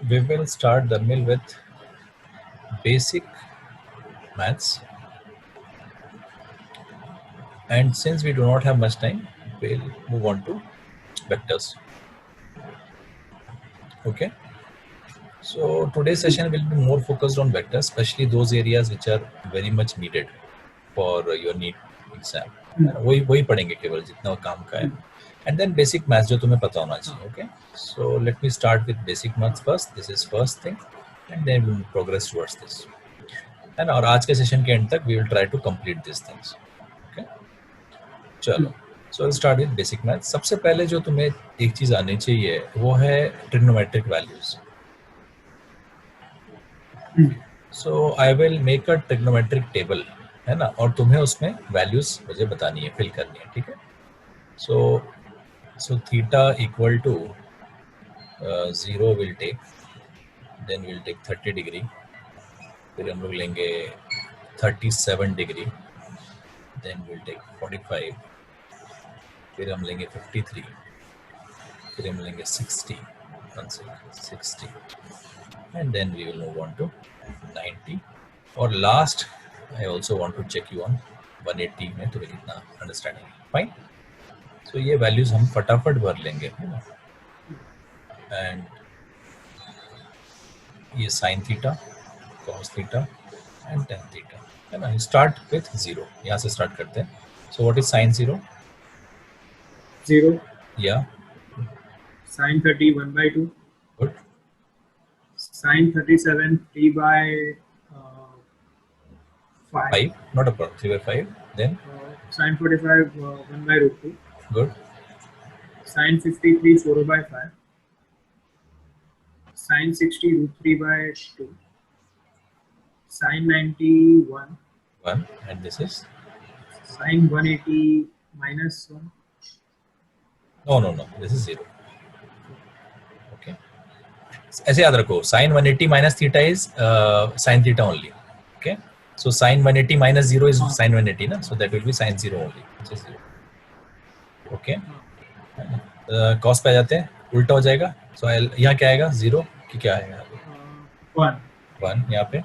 We will start the mill with basic maths, and since we do not have much time, we'll move on to vectors. Okay. So today's session will be more focused on vectors, especially those areas which are very much needed for your NEET exam. वही पढ़ेंगे केवल जितना काम का है, and then basic maths जो तुम्हें पता होना चाहिए. Okay. So let me start with basic maths first. This is first thing, and then we will progress towards this. And और आज के सेशन के एंड तक we will try to complete these things. Okay. चलो. So I'll start with basic maths. सबसे पहले जो तुम्हें एक चीज आनी चाहिए वो है trigonometric values. So I will make a trigonometric table, है ना, और तुम्हें उसमें values मुझे बतानी है, fill करनी है, ठीक है. So theta equal to 0 will take, then we'll take 30 degree, फिर हम लोग लेंगे 37 degree, then we'll take 45, फिर हम लेंगे 53, फिर हम लेंगे 60, 60, and then we will move on to 90. और last I also want to check you on 180 में तुम्हें कितना अंडरस्टैंडिंग है. फाइन. सो ये वैल्यूज हम फटाफट भर लेंगे, है ना. एंड ये sine theta, cos theta and tan theta, है ना. Start with 0. यहाँ से स्टार्ट करते हैं. So what is sine 0? 0. या Sin 30 1/2. Good. Sin 37 3/5. 5, not a problem. 3/5. Then Sin 45 1/√2. good. Sin 53 4/5. Sin 60 √3/2. Sin 90 1. 1, and this is Sin 180 -1. no. This is 0. Okay. ऐसे याद रखो. Sin 180 minus theta is sin theta only. Okay. So sin 180 minus 0 is sin 180, na? So that will be sin 0 only, which is 0. Okay. Cos पे आ जाते हैं, उल्टा हो जाएगा. So यहाँ क्या आएगा? 0 कि क्या आएगा? 1 यहाँ पे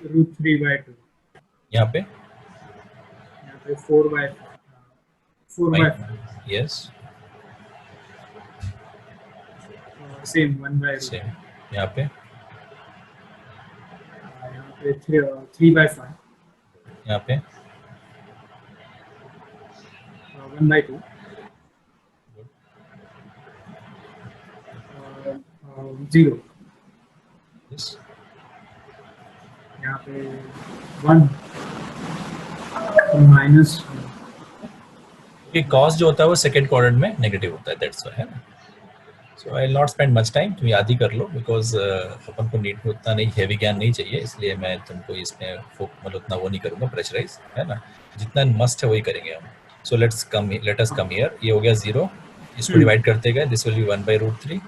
√3/2. यहाँ पे 4/5. Yes. Same 1/2. Same. यहाँ पे 3/5. यहाँ पे 1/2. 0. yes. यहाँ पे 1 -1. कि cos जो होता है वो सेकंड क्वाड्रेंट में नेगेटिव होता है, दैट्स व्हाई, है ना. So I will not spend much time. तुम याद ही कर लो, बिकॉज अपन को नीट में उतना नहीं हैवी ज्ञान नहीं चाहिए, इसलिए मैं तुमको इसमें मतलब उतना वो नहीं करूँगा, प्रेशराइज, है ना. जितना मस्ट है वही करेंगे हम. So let us come here. ये हो गया 0. इसको डिवाइड करते गए. This will B 1/√3.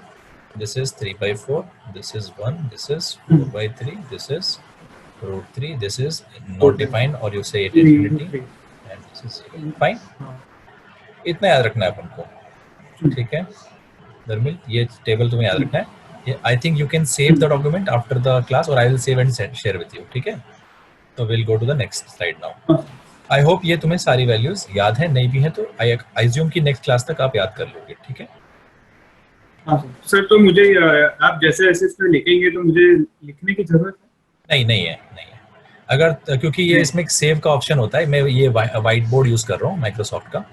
This is 3/4. This is 1. This is 4/3. This is √3. This is not defined, और यू से 8 infinity, and this is 0. Fine. इतना याद रखना है अपन को, ठीक है धर्मिल. ये टेबल तुम्हें याद रखना है. I think you can save the document after the class, और I will save and share with you, ठीक है. तो will go to the next slide now. I hope ये तुम्हें सारी वैल्यूज याद है. नहीं भी है तो आई अज्यूम कि नेक्स्ट क्लास तक आप याद कर लोगे, ठीक है. सर तो मुझे आप जैसे ऐसे इसमें लिखेंगे तो मुझे लिखने की जरूरत है? नहीं है. अगर क्योंकि ये इसमें सेव का ऑप्शन होता है. मैं ये व्हाइट बोर्ड यूज कर रहा हूँ माइक्रोसॉफ्ट का,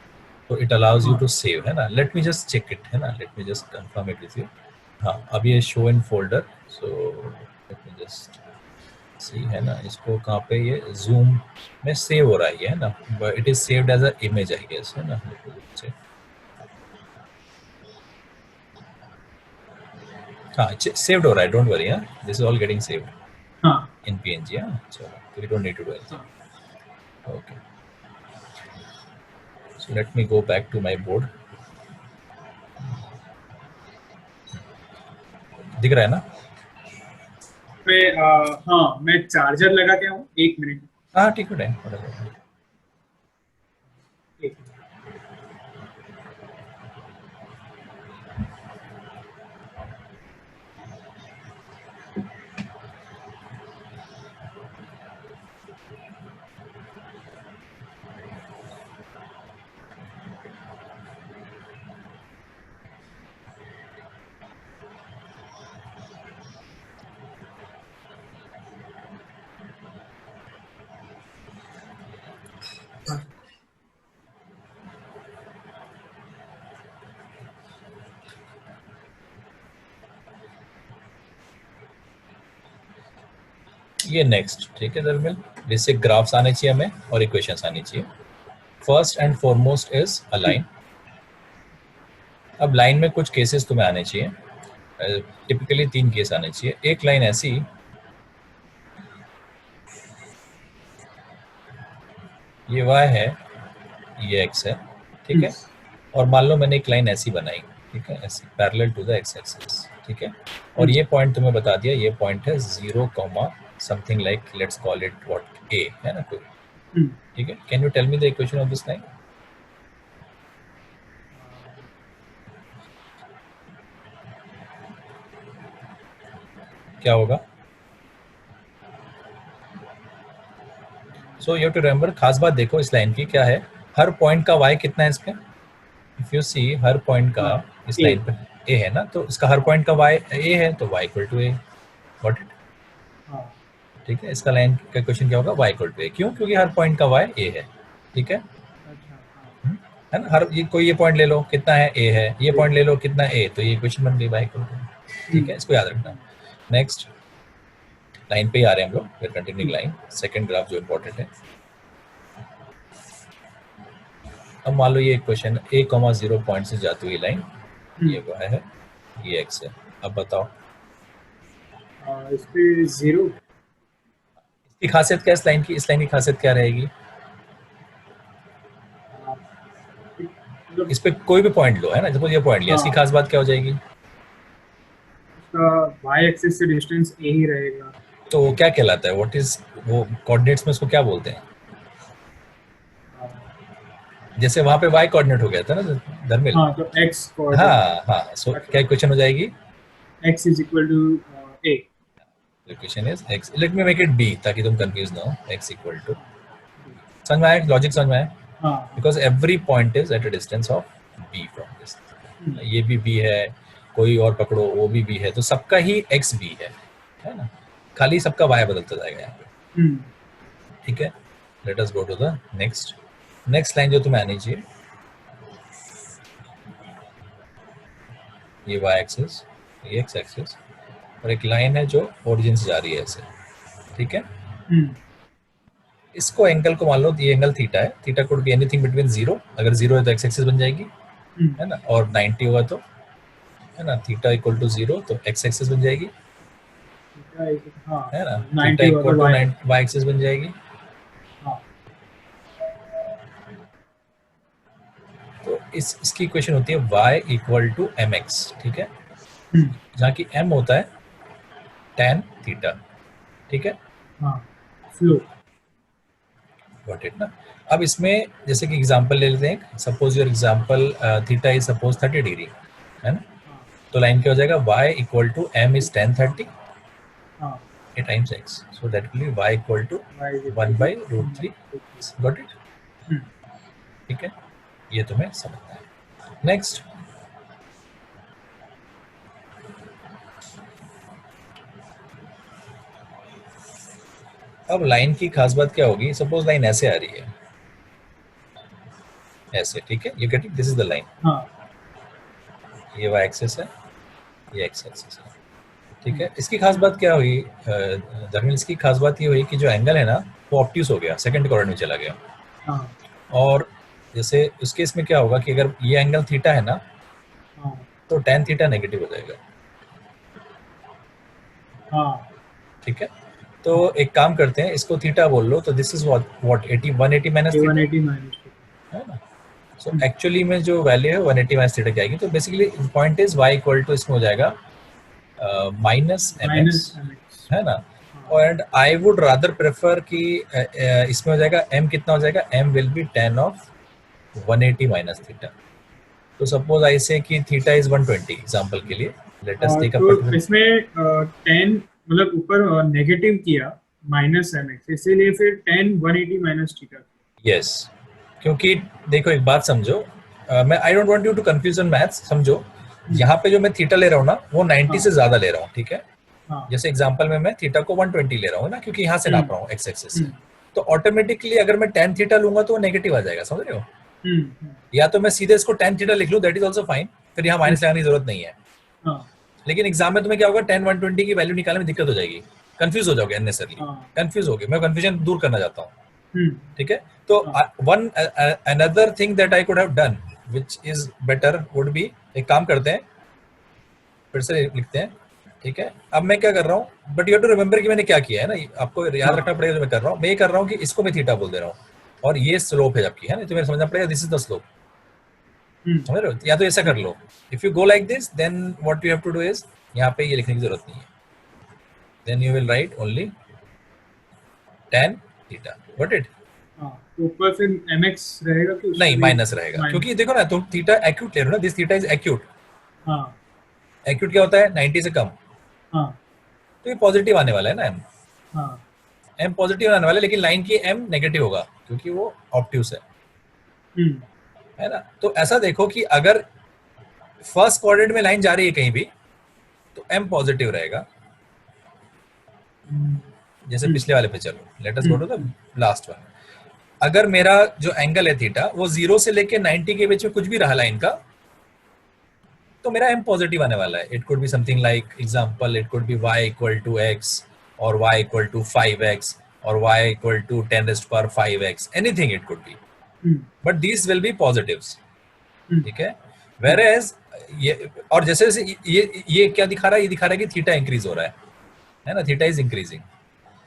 तो it allows you to save, है ना. Let me just check it, है ना. Let me just confirm it with you. हाँ, अब ये show in folder. So let me just see, है ना. इसको कहाँ पे ये जूम में सेव हो रहा है, है ना. It is saved as a image, I guess, है ना. हाँ, सेव्ड हो रहा है. Don't worry. हाँ, this is all getting saved in PNG. हाँ, so we don't need to do anything. Okay. So let me go back to my board. दिख रहा है ना? हाँ, मैं चार्जर लगा के हूँ. 1 मिनट. हाँ, ठीक है. हाँ ये नेक्स्ट, ठीक है दरमिल, बेसिक ग्राफ्स आने चाहिए हमें और इक्वेशंस आनी चाहिए। First and foremost is a line. अब लाइन में कुछ केसेस तुम्हें आने चाहिए, टिपिकली 3 केस आने चाहिए। एक लाइन ऐसी, ये y है, ये x है, ठीक है, और मान लो मैंने एक लाइन ऐसी बनाई, ठीक है, ऐसी parallel to the x axis, ठीक है, और ये पॉइंट तुम्हें बता दिया, ये पॉइंट है 0, something like let's call it what a है ना कोई, ठीक है। Can you tell me the equation of this line? क्या होगा? So you have to remember, खास बात देखो इस लाइन की क्या है, हर पॉइंट का y कितना है इसमें? इफ यू सी हर पॉइंट का इस लाइन पे a है ना, तो इसका हर पॉइंट का y a है, तो y equal to a, got it, ठीक है। इसका लाइन का क्वेश्चन क्या होगा? y इक्वल टू a, क्यों? क्योंकि हर पॉइंट का y a है, ठीक है, है ना। हर ये कोई ये पॉइंट ले लो, कितना है? a है, ये पॉइंट ले लो, कितना है? a, तो ये इक्वेशन बन गई y इक्वल टू, ठीक है, इसको याद रखना। नेक्स्ट लाइन पे ही आ रहे हैं हम लोग, फिर कंटिन्यूइंग लाइन, सेकंड ग्राफ जो इंपॉर्टेंट है। अब मान लो ये इक्वेशन a, 0 पॉइंट से जाती हुई लाइन, ये y है, ये x है। अब बताओ इस पे 0, इसकी खासियत क्या है? इस लाइन की खासियत क्या रहेगी? इस पे कोई भी पॉइंट लो, है ना, सपोज ये पॉइंट लिया, इसकी खास बात क्या हो जाएगी? इसका y एक्सिस से डिस्टेंस a ही रहेगा, तो वो क्या कहलाता है? व्हाट इज वो कोऑर्डिनेट्स में उसको क्या बोलते हैं? जैसे वहां पे y कोऑर्डिनेट हो गया था ना धर्मिल, हाँ तो x हाँ हाँ, सो क्या इक्वेशन हो जाएगी? x is equal to a, equation is x, let me make it b ताकि तुम कंफ्यूज ना हो, x इक्वल टू, समझ में आया? लॉजिक समझ में आया? हाँ because every point is at a distance of b from this, ये भी b है, कोई और पकड़ो वो भी b है, तो सबका ही x b है ना, खाली सबका y बदलता जाएगा यहाँ पे, ठीक है। Let us go to the next line जो तुम्हें आनी चाहिए, ये y एक्सिस, ये x एक्सिस, और एक लाइन है जो ओरिजिन से जा रही है ऐसे, ठीक है। इसको एंगल को मान लो ये एंगल थीटा है, theta could be anything between 0, अगर 0 है तो x एक्सिस बन जाएगी, है ना, और 90 होगा तो, है ना, थीटा इक्वल टू 0 तो x एक्सिस बन जाएगी, है ना, theta equal to y axis बन जाएगी, तो इसकी इक्वेशन होती है y इक्वल टू mx, ठीक है, जहाँ की m होता है tan थीटा, ठीक है, गॉट इट ना। अब इसमें जैसे कि एग्जांपल ले लेते हैं, suppose your example theta is suppose 30 degree, है ना, तो लाइन क्या हो जाएगा? y equal to m is tan 30 a times x, so that will be y equal to 1/√3, got it, ठीक है, ये तुम्हें समझना है। नेक्स्ट अब लाइन की खास बात क्या होगी? सपोज लाइन ऐसे आ रही है, ऐसे, ठीक है, you get it, this is the line, ये y एक्सिस है, ये x एक्सिस है, ठीक है। इसकी खास बात क्या हुई धर्मिल? इसकी खास बात ये हुई कि जो एंगल है ना वो ऑब्ट्यूस हो गया, सेकंड क्वाड्रेंट में चला गया, और जैसे उस केस में क्या होगा कि अगर ये एंगल थीटा है ना, तो tan थीटा नेगेटिव हो जाएगा, ठीक है। तो एक काम करते हैं, इसको थीटा बोल लो, तो this is what 80 180 minus theta, है ना। सो एक्चुअली में जो वैल्यू है 180 माइनस थीटा की आएगी, तो basically point is y equal to इसमें हो जाएगा माइनस mx, है ना, and I would rather prefer कि इसमें हो जाएगा m, कितना हो जाएगा? m will be tan of 180 minus theta, तो सपोज आई से कि थीटा इज 120 एग्जांपल के लिए, लेट अस टेक अ तो इसमें tan मतलब ऊपर नेगेटिव किया -mx, इसीलिए फिर tan 180 माइनस थीटा, यस, क्योंकि देखो एक बात समझो, मैं I don't want you to confuse on maths, समझो यहाँ पे जो मैं थीटा ले रहा हूँ ना वो 90 से ज्यादा ले रहा हूँ, ठीक है, जैसे एग्जांपल में मैं थीटा को 120 ले रहा हूँ ना, क्योंकि यहाँ से नाप रहा हूँ x एक्सिस से, तो ऑटोमेटिकली अगर मैं tan थीटा लूंगा तो वो नेगेटिव आ जाएगा, समझ रहे हो? हम्म, या तो मैं सीधे इसको tan थीटा लिख लूं, दैट इज आल्सो फाइन, फिर यहाँ माइनस लगाने की जरूरत नहीं है। हाँ लेकिन एग्जाम में तुम्हें क्या होगा, tan 120 की वैल्यू निकालने में दिक्कत हो जाएगी, कंफ्यूज हो जाओगे अननेसेसरली, हाँ कंफ्यूज हो गए। मैं कंफ्यूजन दूर करना चाहता हूँ, हम्म, ठीक है? तो हाँ one another thing that I could have done which is better would be, एक काम करते हैं, फिर से लिखते हैं, ठीक है? अब मैं क्या कर रहा हूँ, but you have to remember कि मैंने क्या किया है ना, आपको याद रखना पड़ेगा जो मैं कर रहा हूँ। मैं ये कर रहा हूँ कि इसको मैं थीटा बोल दे रहा हूँ और ये स्लोप है जबकि, है ना, तो मेरे समझना पड़ेगा this is the slope, hmm, समझ रहे हो? या तो ऐसा कर लो, if you go like this then what you have to do is, यहाँ पे ये लिखने की जरूरत नहीं है, then you will write only tan theta, got it? हाँ, तो ऊपर फिर mx रहेगा कि उससे नहीं, भी माइनस रहेगा, माइनस? क्योंकि देखो ना, तुम थीटा एक्यूट ले रहे हो ना, दिस थीटा इज एक्यूट। हाँ एक्यूट क्या होता है? 90 से कम। हाँ तो ये पॉजिटिव आने वाला है ना, एम हाँ एम पॉजिटिव आने वाला है, लेकिन लाइन की एम नेगेटिव होगा क्योंकि वो ऑब्ट्यूस हम्म, है ना? तो ऐसा देखो कि अगर फर्स्ट क्वाड्रेंट में लाइन जा रही है कहीं भी, तो एम पॉजिटिव रहेगा। हम्म, जैसे हम्म, पिछले वाले पे चलो, let us go to the hmm, last one. अगर मेरा जो एंगल है थीटा वो 0 से लेके 90 के बीच में कुछ भी रहा लाइन का, तो मेरा एम पॉजिटिव आने वाला है। It could be something like example, it could be y equal to x और y इक्वल टू 5x और y equal to 10 raised power 5x, anything it could be, hmm, but these will be positives, hmm, ठीक है? Where as ये, और जैसे जैसे ये क्या दिखा रहा है, ये दिखा रहा है कि थीटा इंक्रीज हो रहा है ना, थीटा इज इंक्रीजिंग,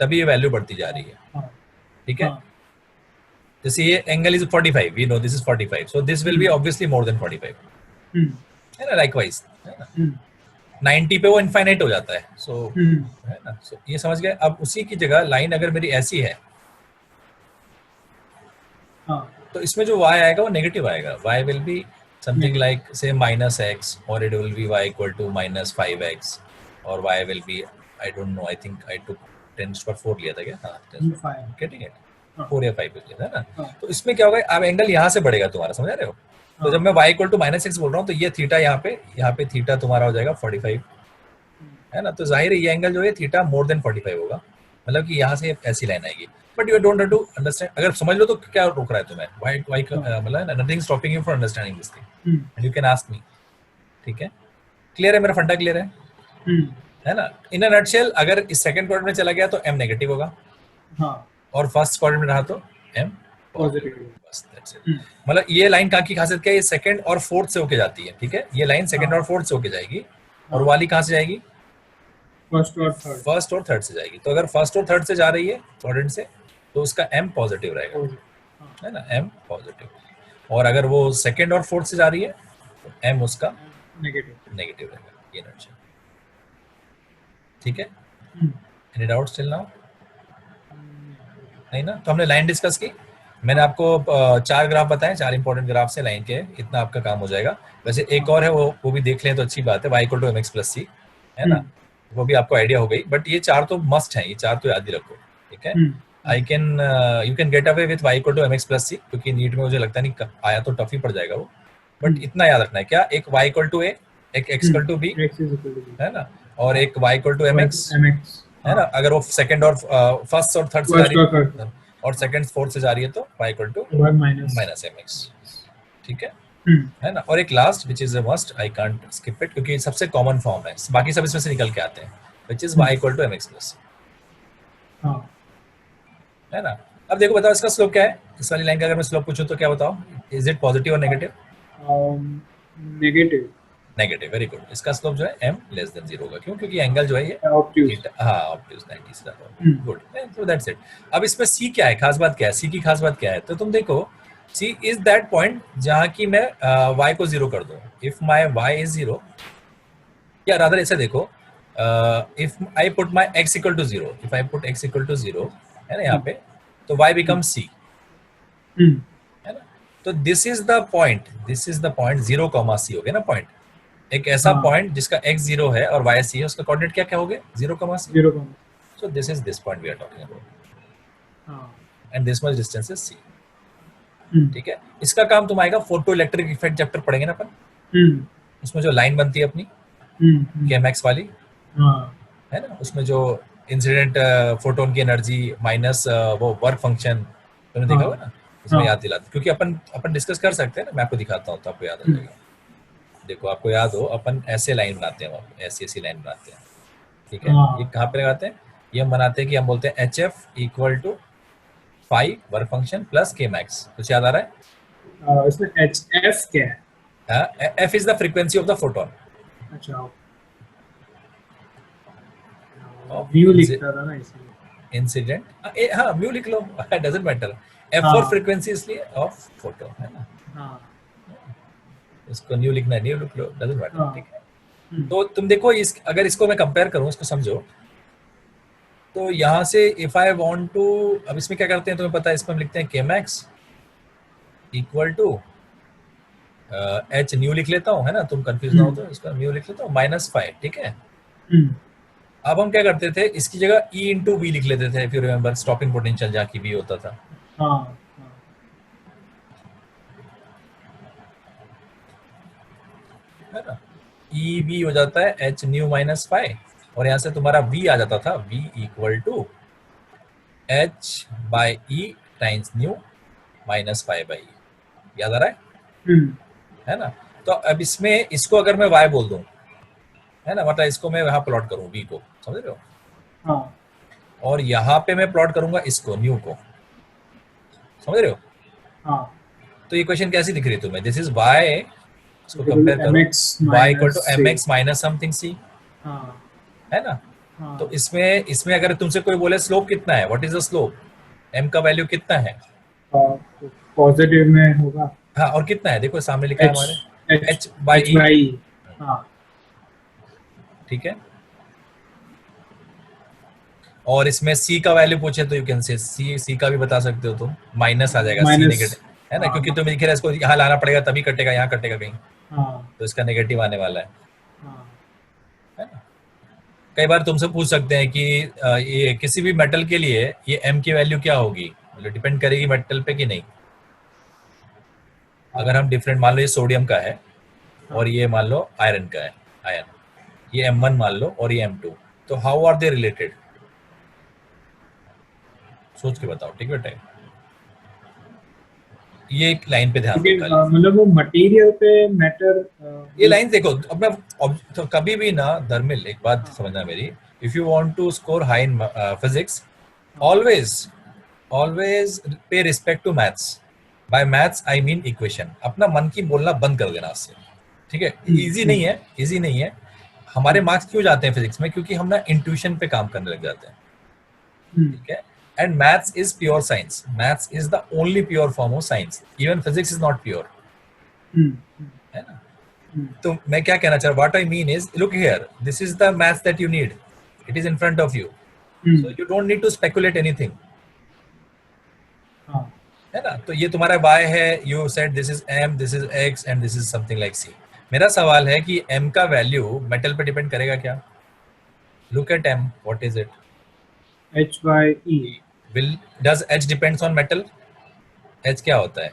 तभी ये वैल्यू बढ़ती जा रही है, हाँ ठीक है? हाँ जैसे ये angle is 45, we know this is 45, so this will be hmm, obviously more than 45, hmm, है ना? लाइकवाइज, है ना? हम्म, 90 पे वो इनफाइनाइट हो जाता है, सो हम्म, है ना? सो ये समझ गए? अब उसी की जगह लाइन अगर मेरी ऐसी है, हाँ तो इसमें जो y आएगा वो नेगेटिव आएगा, y will be something negative, like say minus x, और it will be y equal to minus 5x, और y will be, I don't know, I think I took 10⁴ लिया था क्या? हाँ, 10⁴, 5, गेटिंग इट, हाँ 4 या 5 लिया था ना? हाँ तो इसमें क्या होगा, अब एंगल यहाँ से बढ़ेगा तुम्हारा, समझ रहे हो? तो हाँ, जब मैं y equal to minus x बोल रहा हूँ, तो ये थीटा यहाँ पे थीटा तुम्हारा हो जाएगा 45, है ना? तो जाहिर है ये एंगल जो है थीटा मोर देन 45 होगा, मतलब कि यहाँ से ऐसी लाइन आएगी। But you don't have to understand, अगर समझ लो तो क्या रोक रहा है तुम्हें? व्हाई हाँ, मतलब nothing stopping you for understanding this thing, hmm, and you can ask me, ठीक है? क्लियर है? मेरा फंडा क्लियर हम्म, है ना? इन अ नटशेल, अगर इस सेकंड क्वाड्रेंट में चला गया तो m नेगेटिव होगा, हाँ और फर्स्ट क्वाड्रेंट में रहा तो m पॉजिटिव, पॉजिटिव, बस दैट्स इट। हम्म, मतलब ये लाइन कहाँ की खासियत क्या है, ये सेकंड और फोर्थ से होके जाती है, ठीक है? ये लाइन सेकंड हाँ और फोर्थ से होके जाएगी, और हाँ, वाली कहाँ से जाएगी? फर्स्ट और थर्ड, फर्स्ट और थर्ड से जाएगी। तो अगर फर्स्ट और थर्ड से जा रही है क्वाड्रेंट से, तो उसका m पॉजिटिव रहेगा, पॉजिटिव, हाँ है ना? m positive. और अगर वो सेकंड और फोर्थ से जा रही है, तो m उसका नेगेटिव, नेगेटिव रहेगा, ये नटशेल, ठीक है? हम्म, एनी डाउट्स टिल नाउ? नहीं, नहीं ना? तो हमने लाइन डिस्कस की, मैंने हाँ आपको 4 ग्राफ बताए, 4 इंपॉर्टेंट ग्राफ से लाइन के, इतना आपका काम हो जाएगा। वैसे एक हाँ, और है, वो भी देख लें तो अच्छी बात है, y equal to mx plus c, है ना? हम्म, वो भी आपको आइडिया हो गई, बट ये 4 तो मस्ट हैं, ये 4 तो याद ही रखो, ठीक है? Hmm, I can you can get away with y equal to mx plus c, क्योंकि नीट में मुझे लगता नहीं आया तो टफ ही पड़ जाएगा वो, बट हम्म, इतना याद रखना है, क्या? एक y इक्वल टू a, एक x equal to b, x is equal to b, है ना? और हाँ एक y equal to mx, mx, है हाँ ना? अगर वो सेकंड और फर्स्ट और थर्ड से जा फर्स्ट रही और थर्ड, है, और सेकंड फोर्थ से जा रही है, तो y इक्वल टू के बाद माइनस, माइनस mx, ठीक हम्म, है ना? और एक last which is a must, I can't skip it, क्योंकि सबसे कॉमन फॉर्म है, बाकी सब इसमें से निकल के आते हैं, which is y equal to mx plus, हाँ है ना? अब देखो, बताओ इसका स्लोप क्या है, इस वाली लाइन का अगर मैं स्लोप पूछूं तो क्या बताओ, इज इट पॉजिटिव और negative? Negative, negative, very good. इसका स्लोप जो है m लेस देन 0 होगा, क्यों? क्योंकि एंगल जो है ये ऑब्ट्यूज, थीटा, हाँ ऑब्ट्यूज 90 से ज्यादा होगा, गुड, सो दैट्स इट। अब इसमें c क्या है, खास बात क्या है, c की खास बात क्या है? तो तुम देखो, c इज दैट पॉइंट जहां की मैं y को 0 कर दूं, इफ माय y इज 0, या रादर ऐसे देखो, if I put my x equal to 0, if I put x equal to 0, है ना, यहाँ पे, तो y बिकम c, है ना? तो this is the point, this is the point 0 comma c हो गया ना पॉइंट, एक ऐसा हाँ पॉइंट जिसका x 0 है और y c है, उसका कोऑर्डिनेट क्या क्या हो गया, 0 comma c। Zero comma, so this is this point we are talking about, हाँ, and this much distance is c, ठीक है? इसका काम तुम आएगा फोटो इलेक्ट्रिक इफेक्ट चैप्टर पढ़ेंगे ना अपन, उसमें जो लाइन बनती है अपनी KMX वाली, हाँ है ना, उसमें जो इंसिडेंट फोटोन की एनर्जी माइनस वो वर्क फंक्शन, तुमने देखा होगा ना, इसमें याद दिलाते, क्योंकि अपन अपन डिस्कस कर सकते हैं ना, मैं आपको दिखाता हूँ तो आपको याद आ जाएगा। देखो आपको याद हो, अपन ऐसे लाइन बनाते हैं, ऐसी ऐसी लाइन बनाते हैं, ठीक है। ये कहाँ पे लगाते हैं, ये हम बनाते हैं कि हम बोलते हैं h f equal to 5 work function plus K max. कुछ याद आ रहा है? इसमें एच एफ क्या है? F is the frequency of the photon. अच्छा, म्यू लिखता था ना इसलिए। इंसिडेंट, हाँ म्यू लिख लो, डजंट मैटर। एफ हाँ फॉर फ्रीक्वेंसी इसलिए ऑफ फोटो, है ना। हाँ इसको न्यू लिखना है, न्यू लिख लो, डजंट मैटर, हाँ। ठीक है। तो तुम देखो, इस अगर इसको मैं कंपेयर करूं, इसको समझो, तो यहाँ से इफ आई वांट टू, अब इसमें क्या करते हैं तुम्हें पता है, इसमें हम लिखते हैं K max equal to h nu लिख लेता हूँ, है ना, तुम कंफ्यूज ना हो तो इसका न्यू लिख लेता हूँ -5, ठीक है। अब हम क्या करते थे, इसकी जगह ई इंटू वी लिख लेते थे, if you remember stopping potential जहाँ की वी होता था, हाँ है ना। ई वी हो जाता है एच न्यू -5, और यहाँ से तुम्हारा वी आ जाता था, v equal to h by e times nu -5 by e. याद आ रहा है ना। तो अब इसमें इसको अगर मैं y बोल दूं, है ना, मतलब इसको मैं यहाँ प्लॉट करूं v को, समझ रहे हो, हाँ और यहाँ पे मैं प्लॉट करूंगा इसको न्यू को, समझ रहे हो। हाँ। तो ये क्वेश्चन कैसी दिख रही है तुम्हें, दिस इज y, इसको कंपेयर करो, y equal to mx minus something c, है ना। तो इसमें इसमें अगर तुमसे कोई बोले स्लोप कितना है, what is the slope, m का वैल्यू कितना है, पॉजिटिव में होगा। हाँ, और कितना है, देखो सामने लिखा है हमारे h h बाई ई, हाँ ठीक है। और इसमें c का वैल्यू पूछे तो यू कैन से c का भी बता सकते हो तुम, माइनस आ जाएगा, c नेगेटिव, है ना, क्योंकि तुम्हें दिख रहा है इसको यहाँ लाना पड़ेगा तभी कटेगा, यहाँ कटेगा कहीं, तो इसका नेगेटिव आने वाला है ना। कई बार तुमसे पूछ सकते हैं कि ये किसी भी मेटल के लिए ये m की वैल्यू क्या होगी, मतलब डिपेंड करेगी मेटल पे कि नहीं। अगर हम डिफरेंट, मान लो ये सोडियम का है और ये मान लो आयरन का है, आयरन, ये m1 मान लो और ये m2, तो हाउ आर दे रिलेटेड, सोच के बताओ, ठीक है। ये एक लाइन पे ध्यान दो, मतलब वो मटेरियल पे मैटर, ये लाइन देखो। अब मैं तो कभी भी ना धर्मिल, एक बात समझना मेरी, if you want to score high in physics, always always pay respect to maths. By maths I mean equation. अपना मन की बोलना बंद कर देना उससे, ठीक है। इजी नहीं है, इजी नहीं है। हमारे मार्क्स क्यों जाते हैं फिजिक्स में, क्योंकि हम ना इंट्यूशन पे काम करने लग जाते हैं, ठीक है। And maths is pure science. Maths is the only pure form of science. Even physics is not pure. है ना? तो मैं क्या कहना चाह रहा हूँ, what I mean is, look here, this is the maths that you need. It is in front of you. So you don't need to speculate anything. है ना? तो ये तुम्हारा y है, you said this is m, this is x, and this is something like c. मेरा सवाल है कि m का वैल्यू मेटल पे डिपेंड करेगा क्या? Look at m. What is it? h by e. Does h depends on metal? h क्या होता है?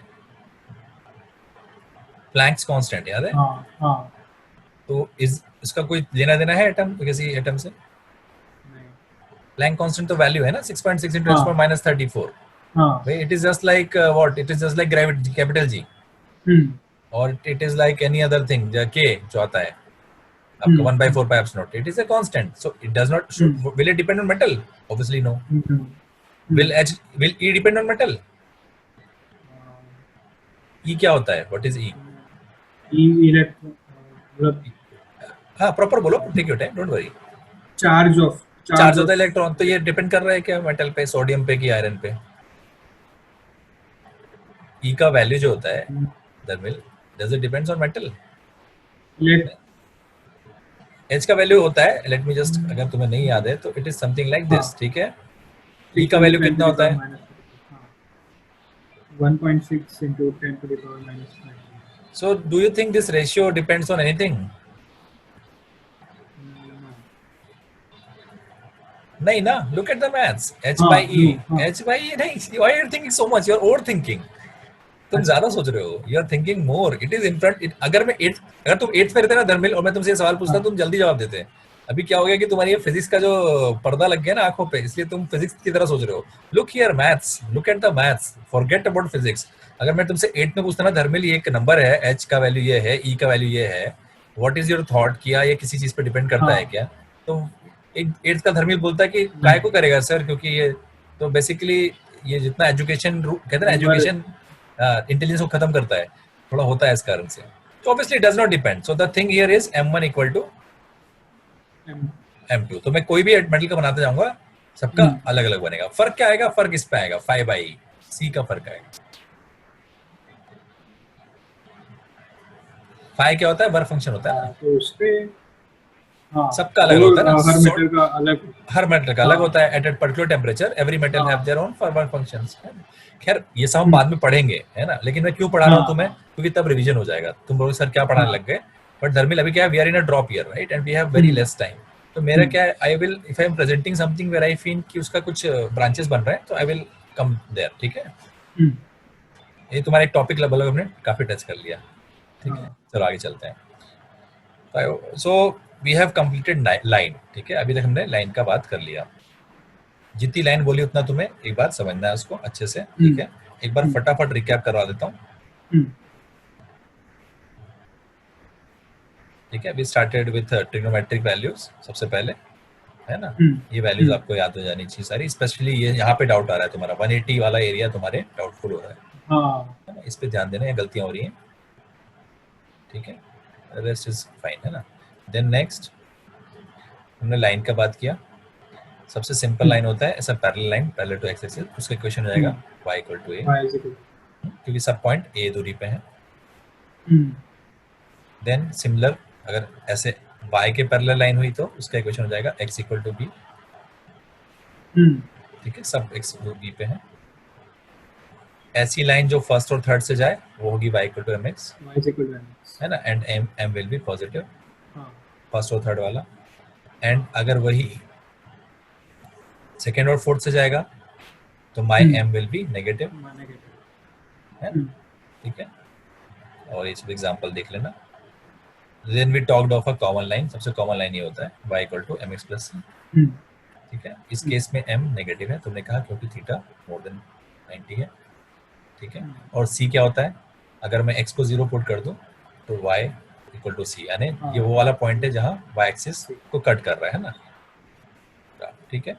प्लैंक्स कांस्टेंट, याद है? तो इसका कोई लेना देना है एटम, किसी एटम से? प्लैंक कांस्टेंट तो वैल्यू है ना, 6.6 into 10 power -34. भाई it is just like what, it is just like gravity, capital G, और it is like any other thing, k जो आता है आपका 1/4 pi epsilon naught. It is a constant, so it does not will it depend on metal? Obviously no. Will E depend on metal? E क्या होता है, what is E? E electron, हाँ proper बोलो, take your time, don't worry. Charge होता है electron, तो ये depend कर रहा है क्या मेटल पे, सोडियम पे कि आयरन पे? E का वैल्यू जो होता है धर्मिल, does it depends on metal? H का वैल्यू होता है, लेट मी जस्ट, अगर तुम्हें नहीं याद है तो it is something like this, ठीक है। E का वैल्यू कितना होता है? 1.6 into 10 to the power -5. So do you think this ratio depends on anything? नहीं ना, look at the maths. H by E, H by E नहीं, why are you thinking so much? You're overthinking. तुम ज्यादा सोच रहे हो, you are thinking more, it is in front. अगर तुम 8th पे रहते ना धर्मिल, और मैं तुमसे ये सवाल पूछता तुम जल्दी जवाब देते, अभी क्या हो गया कि तुम्हारी ये फिजिक्स का जो पर्दा लग गया ना आंखों पे, इसलिए तुम फिजिक्स की तरह सोच रहे हो। Look here maths, look at the maths, forget about physics. अगर मैं तुमसे 8 में पूछता ना धर्मिल ये एक नंबर है, एच का वैल्यू ये है, ई का वैल्यू ये है, व्हाट इज योर थॉट, किया ये किसी चीज पे डिपेंड करता है हाँ क्या, तो एक 8th का धर्मिल बोलता है कि काय नहीं को करेगा सर, क्योंकि ये तो बेसिकली ये जितना एजुकेशन कहते हैं ना, नंबर एजुकेशन इंटेलिजेंस को खत्म करता है, थोड़ा होता है इस कारण से। तो obviously does not depend, so the thing here is m1 equal to m2। तो मैं कोई भी मेटल का बनाते जाऊंगा, सबका अलग अलग बनेगा। फर्क क्या आएगा, फर्क इस पे आएगा 5/E, सी का फर्क आएगा। फाइ क्या होता है, वर्क फंक्शन होता है ना, तो उस पे हाँ सबका अलग वो होता है ना, हर मेटल का अलग हर मेटल का हाँ अलग होता है at a particular temperature, every metal have हाँ देयर ओन वर्क फंक्शंस। खैर ये सब हम हम्म, बाद में पढ़ेंगे, है ना, लेकिन मैं क्यों पढ़ा रहा हाँ हूँ तुम्हें, हाँ क्योंकि तब रिवीजन हो जाएगा, तुम बोलोगे सर क्या पढ़ाने हाँ लग गए। बट धर्मिल अभी क्या है, we are in a drop year right, and we have very hmm, less time. तो मेरा हम्म, क्या है, I will if I am presenting something where I feel कि उसका कुछ ब्रांचेस बन रहे हैं, तो आई विल कम देयर, ठीक है। हम्म, ये तुम्हारा एक टॉपिक लगभग हमने काफी टच कर लिया, ठीक है, हाँ चलो आगे चलते हैं। So we have completed line, ठीक है, अभी तक हमने लाइन का बात कर लिया। जितनी लाइन बोली उतना तुम्हें एक बार समझना है उसको अच्छे से, ठीक हम्म, है। एक बार हम्म, फटाफट रिकैप करवा देता हूँ, हम्म, ठीक है। We started with trigonometric values सबसे पहले, है ना। हम्म, ये वैल्यूज आपको याद हो जानी चाहिए सारी, स्पेशली ये यहाँ पे डाउट आ रहा है तुम्हारा 180 वाला एरिया तुम्हारे डाउटफुल हो रहा हाँ है ना, इस पे ध्यान देना, ये गलतियां हो रही हैं, ठीक है। रेस्ट इज फाइन, है ना। देन नेक्स्ट हमने लाइन का बात किया। सबसे सिंपल हम्म, लाइन होता है ऐसा parallel line, parallel to x axis, उसका इक्वेशन हो हम्म, जाएगा y equal to a, y is equal क्योंकि सब पॉइंट a दूरी पे है। हम्म, देन सिमिलर, अगर ऐसे y के पैरेलल लाइन हुई तो उसका इक्वेशन हो जाएगा x इक्वल टू b, हम्म, ठीक है, सब x b पे है। ऐसी लाइन जो फर्स्ट और थर्ड से जाए वो होगी y equal to mx, y is equal to mx है ना, and m will be positive, हाँ फर्स्ट और थर्ड वाला। एंड हाँ अगर वही सेकेंड और फोर्थ से जाएगा तो my m will B negative, माने के है ना, ठीक है। और ये सब एग्जांपल देख लेना। Then we talked of a common line, सबसे कॉमन लाइन ये होता है y equal to mx plus c, ठीक है। इस केस में m नेगेटिव है, तुमने कहा क्योंकि थीटा मोर देन 90 है, ठीक है। और c क्या होता है, अगर मैं x को 0 पुट कर दूं तो y इक्वल टू c, यानी ये वो वाला पॉइंट है जहां y एक्सिस को कट कर रहा है ना, ठीक है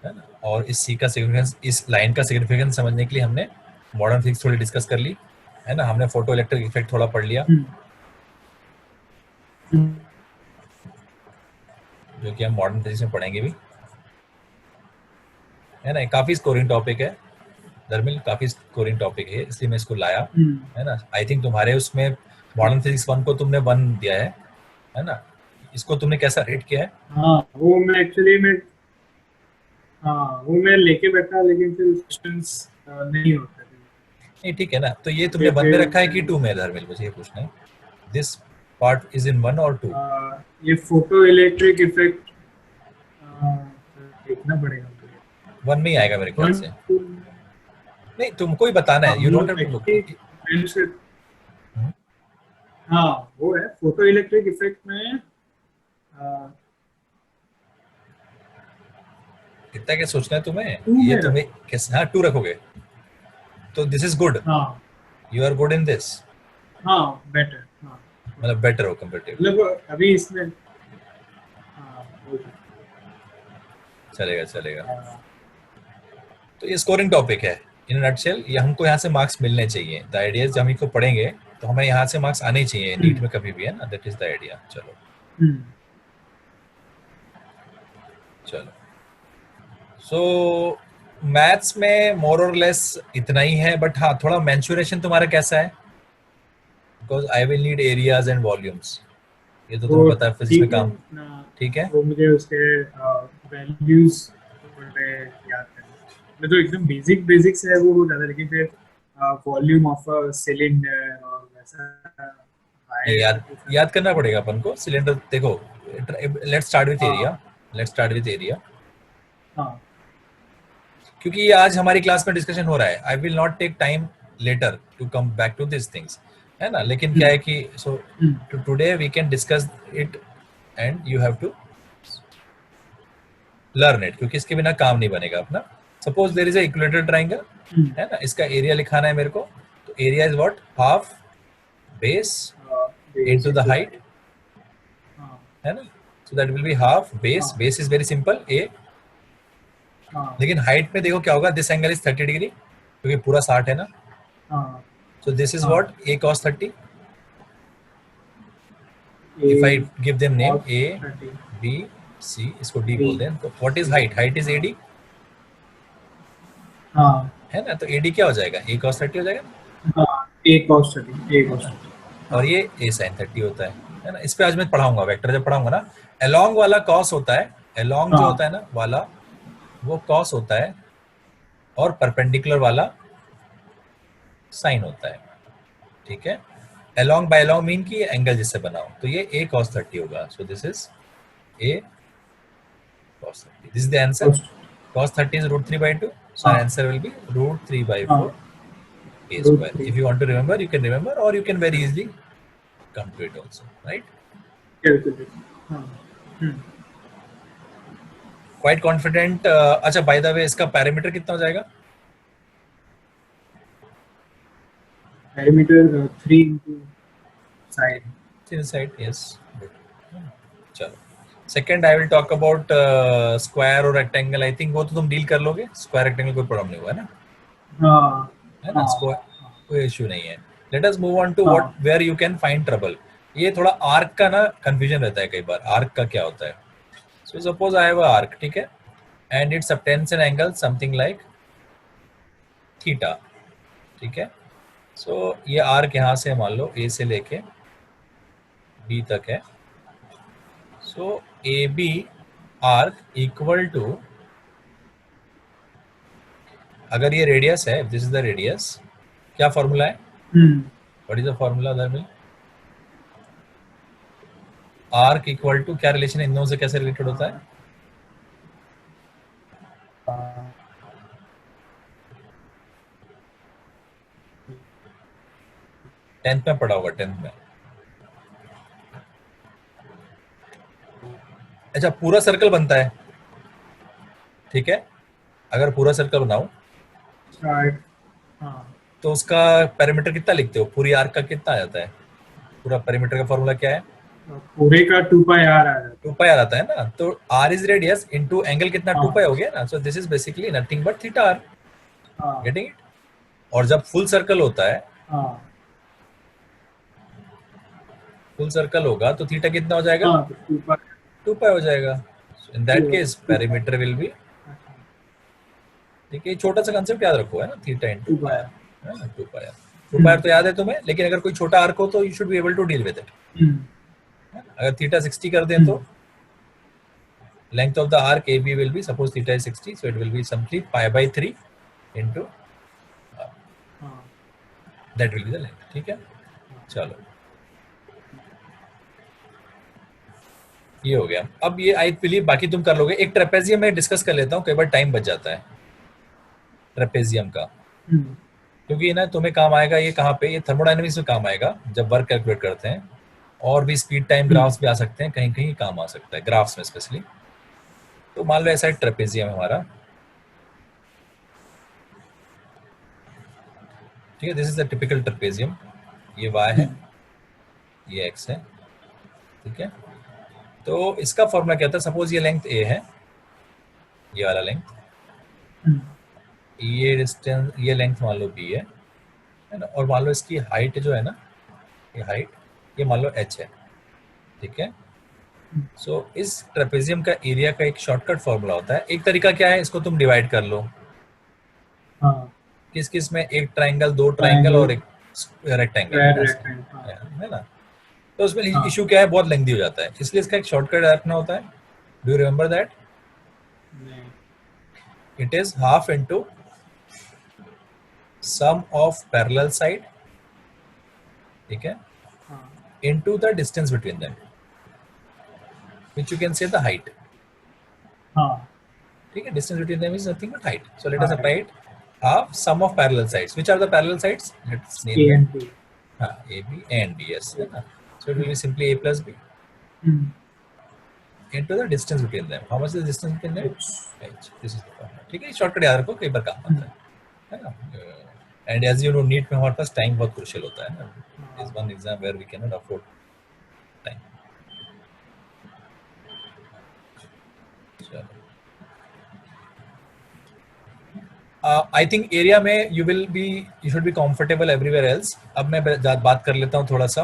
ना। और इस c का सिग्निफिकेंस, इस लाइन का सिग्निफिकेंस समझने के लिए हमने मॉडर्न फिजिक्स थोड़ी डिस्कस कर ली, है ना, हमने फोटो इलेक्ट्रिक इफेक्ट थोड़ा पढ़ लिया, जो कि हम मॉडर्न फिजिक्स में पढ़ेंगे भी, है ना। काफी स्कोरिंग टॉपिक है धर्मिल, काफी स्कोरिंग टॉपिक है, इसलिए मैं इसको लाया, है ना। आई थिंक तुम्हारे उसमें मॉडर्न फिजिक्स 1 को तुमने 1 दिया है ना। इसको तुमने कैसा रेट किया है? हाँ वो मैं एक्चुअली मैं हाँ वो मैं लेके बैठा लेकिन फिर क्वेश्चंस नहीं होते थे नहीं ठीक है ना, तो ये तुमने ये 1 में फिर रखा है कि 2 में? धर्मिल मुझे ये पूछना है, दिस पार्ट इज इन 1 और 2? ये फोटो इलेक्ट्रिक इफेक्ट देखना पड़ेगा मुझे 1 में ही आएगा मेरे ख्याल वन से। टू नहीं तुमको ही बताना है, you don't have to look. Actually हाँ वो है फोटो इलेक्ट्रिक इफेक्ट में इतना क्या सोचना है तुम्हें, 2 ये में तुम्हें रखो कैसे, हाँ 2 रखोगे तो दिस इज गुड, हाँ you are good in this, हाँ बेटर हाँ मतलब बेटर हो कंपेरेटिवली, मतलब अभी इसमें हाँ वो चलेगा चलेगा। हाँ, तो ये स्कोरिंग टॉपिक है इन नटशेल, ये हमको यहाँ से मार्क्स मिलने चाहिए, द आइडिया जब हम इसको पढ़ेंगे तो हमें यहाँ से मार्क्स आने चाहिए नीट में कभी भी, है ना, दैट इज द आइडिया। चलो हम्म, चलो, सो मैथ्स में मोर और लेस इतना ही है, बट हाँ थोड़ा मेंसुरेशन तुम्हारा कैसा है, because I will need areas and volumes, ये तो तुम्हें वो पता है फिजिक्स में ठीक है काम, ना ठीक है। वो मुझे उसके वैल्यूज थोड़े याद करने मैं तो एकदम बेसिक बेसिक्स है वो ज्यादा लेकिन फिर वॉल्यूम ऑफ अ सिलेंडर और वैसा नहीं हाइट याद, याद करना पड़ेगा अपन को। सिलेंडर देखो, लेट्स स्टार्ट विथ एरिया, हाँ लेट्स स्टार्ट विथ एरिया, हाँ क्योंकि ये आज हमारी क्लास में डिस्कशन हो रहा है, I will not take time later to come back to this things, है ना। लेकिन क्या हम्म, है कि so hmm, today we can discuss it and you have to learn it, क्योंकि इसके बिना काम नहीं बनेगा अपना. Suppose there is a equilateral triangle, है ना, इसका एरिया लिखाना है मेरे को. तो area is what, half base into the height, है ना. So that will be half base. Base is very simple, a. लेकिन हाइट में देखो क्या होगा, दिस एंगल इज 30 डिग्री क्योंकि पूरा 60 है ना. So this is what, a cos 30. If I give them name a b c, इसको d बोल दें, तो what is height? Height is ad, है ना. तो ad क्या हो जाएगा, a cos 30 हो जाएगा. a cos 30. और ये a sin 30 होता है ना. इस पे आज मैं पढ़ाऊंगा, वेक्टर जब पढ़ाऊंगा ना. along वाला cos होता है, along जो होता है ना वाला, वो cos होता है, और परपेंडिकुलर वाला sin होता है. ठीक है. along by along मीन की एंगल जिससे बनाओ, तो ये a cos 30 होगा. सो this is a cos 30. This is the answer. cos 30 is √3/2. So our answer will be √3/4 a square. If you want to remember, you can remember, or you can very easily come to it also, right? Quite confident. अच्छा, by the way, इसका parameter कितना हो जाएगा? Perimeter 3 into side. 3 side, yes. Good. चलो. Second, I will talk about square और rectangle. I think वो तो तुम डील कर लोगे. Square rectangle कोई प्रॉब्लम नहीं हुआ है ना? है ना, square कोई इश्यू नहीं है. Let us move on to what where you can find trouble. ये थोड़ा आर्क का ना कंफ्यूजन रहता है कई बार. आर्क का क्या होता है? So suppose I have a arc, ठीक है, and it subtends an angle something like theta, ठीक है. So ये आर्क यहाँ से मान लो A से लेके B तक है. So AB arc equal to, अगर ये रेडियस है, दिस इज द रेडियस, क्या फॉर्मूला है? What is the formula Dharmil? Arc equal to, क्या रिलेशन इन दोनों से कैसे रिलेटेड होता है? टेंथ में पढ़ा होगा, 10th में. अच्छा, पूरा सर्कल बनता है, ठीक है. अगर पूरा सर्कल बनाऊं तो उसका पेरीमीटर कितना लिखते हो? पूरी आर्क का कितना आ जाता है? पूरा पेरीमीटर का फॉर्मूला क्या है? पूरे का 2πr आ जाता है. 2πr आता है ना. तो r is radius into angle कितना, 2π हो गया ना. सो this is basically nothing but theta r. Getting it? और जब फुल सर्कल होता है, फुल सर्कल होगा तो थीटा कितना हो जाएगा? 2π हो जाएगा. In that case perimeter will be, ठीक है. छोटा सा कंसेप्ट याद रखो, है ना, थीटा इनटू पाई, है ना. 2πr तो याद है तुम्हें, लेकिन अगर कोई छोटा आर्क हो तो you should be able to deal with it. अगर थीटा 60 कर दें तो length of the arc AB will be, suppose theta is 60, so it will be simply π/3 into that will be the length. ठीक है. चलो, ये हो गया. अब ये आई बिलीव बाकी तुम कर लोगे. एक ट्रेपेजियम में डिस्कस कर लेता हूँ, कई बार टाइम बच जाता है ट्रेपेजियम का, क्योंकि ना तुम्हें काम आएगा ये कहाँ पे, ये थर्मोडायनेमिक्स में काम आएगा जब वर्क कैलकुलेट करते हैं. और भी स्पीड टाइम ग्राफ्स भी आ सकते हैं, कहीं कहीं काम आ सकता है ग्राफ्स में स्पेशली. तो मान लो ऐसा एक ट्रेपेजियम है हमारा, ठीक है. This is the typical trapezium. ये y है, ये x है, ठीक है. तो इसका फॉर्मूला क्या था? सपोज ये लेंथ a है, ये वाला लेंथ, ये डिस्टेंस, ये लेंथ मान लो b है ना. और मान लो इसकी हाइट जो है ना, ये हाइट, ये मान लो h है, ठीक है. सो इस ट्रेपेजियम का एरिया का एक शॉर्टकट फॉर्मूला होता है. एक तरीका क्या है, इसको तुम डिवाइड कर लो. किस किस में? एक ट्राइंगल, दो ट्राइंगल और एक रेक्टेंगल, है ना. तो उसमें इशू क्या है, बहुत लेंथी हो जाता है, इसलिए इसका एक शॉर्टकट रखना होता है. Do you remember that? It is half into sum of parallel side, ठीक है, into the distance between them, which you can say the height. ठीक है. Distance between them is nothing but height. So let us write half sum of parallel sides. Which are the parallel sides? Let's name A them. and B. A, B and B. Yes. So it will be simply A plus B. into the distance between them. How much is the distance between them? H. This is the formula. ठीक है, shortcut याद रखो, कई बार काम आता है ना. And as you know NEET में हमारे पास टाइम बहुत क्रूशियल होता है ना. Is one exam where we can not afford time. चलो, आई थिंक एरिया में you should be comfortable everywhere else. अब मैं बात कर लेता हूँ थोड़ा सा.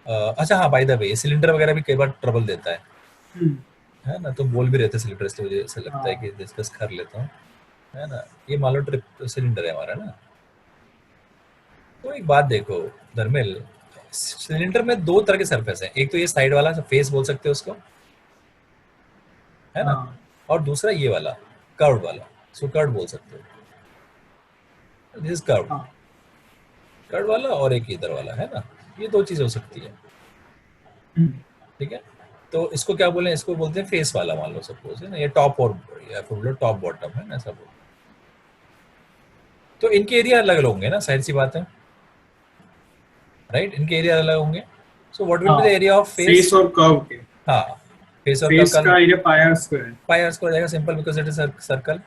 अच्छा हाँ, बाय द वे सिलेंडर वगैरह भी कई बार ट्रबल देता है ना. तुम बोल भी रहते सिलेंडर, इसलिए मुझे ऐसा लगता है कि डिस्कस कर लेता हूँ, है ना. ये मान लो ट्रिप सिलेंडर है हमारा ना. तो एक बात देखो धर्मेल, सिलेंडर में दो तरह के सरफेस हैं. एक तो ये साइड वाला फेस बोल सकते हो उसको, है ना. और दूसरा ये वाला कर्व वाला, सो कर्व बोल सकते हो. दिस इज कर्व, कर्व वाला और एक इधर वाला, है ना. ये दो चीजें हो सकती है, ठीक है. तो इसको क्या बोले, इसको बोलते हैं फेस वाला मान लो सपोज, है ना. ये टॉप और या फिर बोलो टॉप बॉटम, है ना, ऐसा बोलो. तो इनके एरिया अलग अलग होंगे ना, साइड सी बात है, राइट. इनके एरिया अलग होंगे. So what will be the area of face और कर्व के. हाँ, फेस और फेस का area pi r square. Pi r square जाएगा, simple, because it is circle,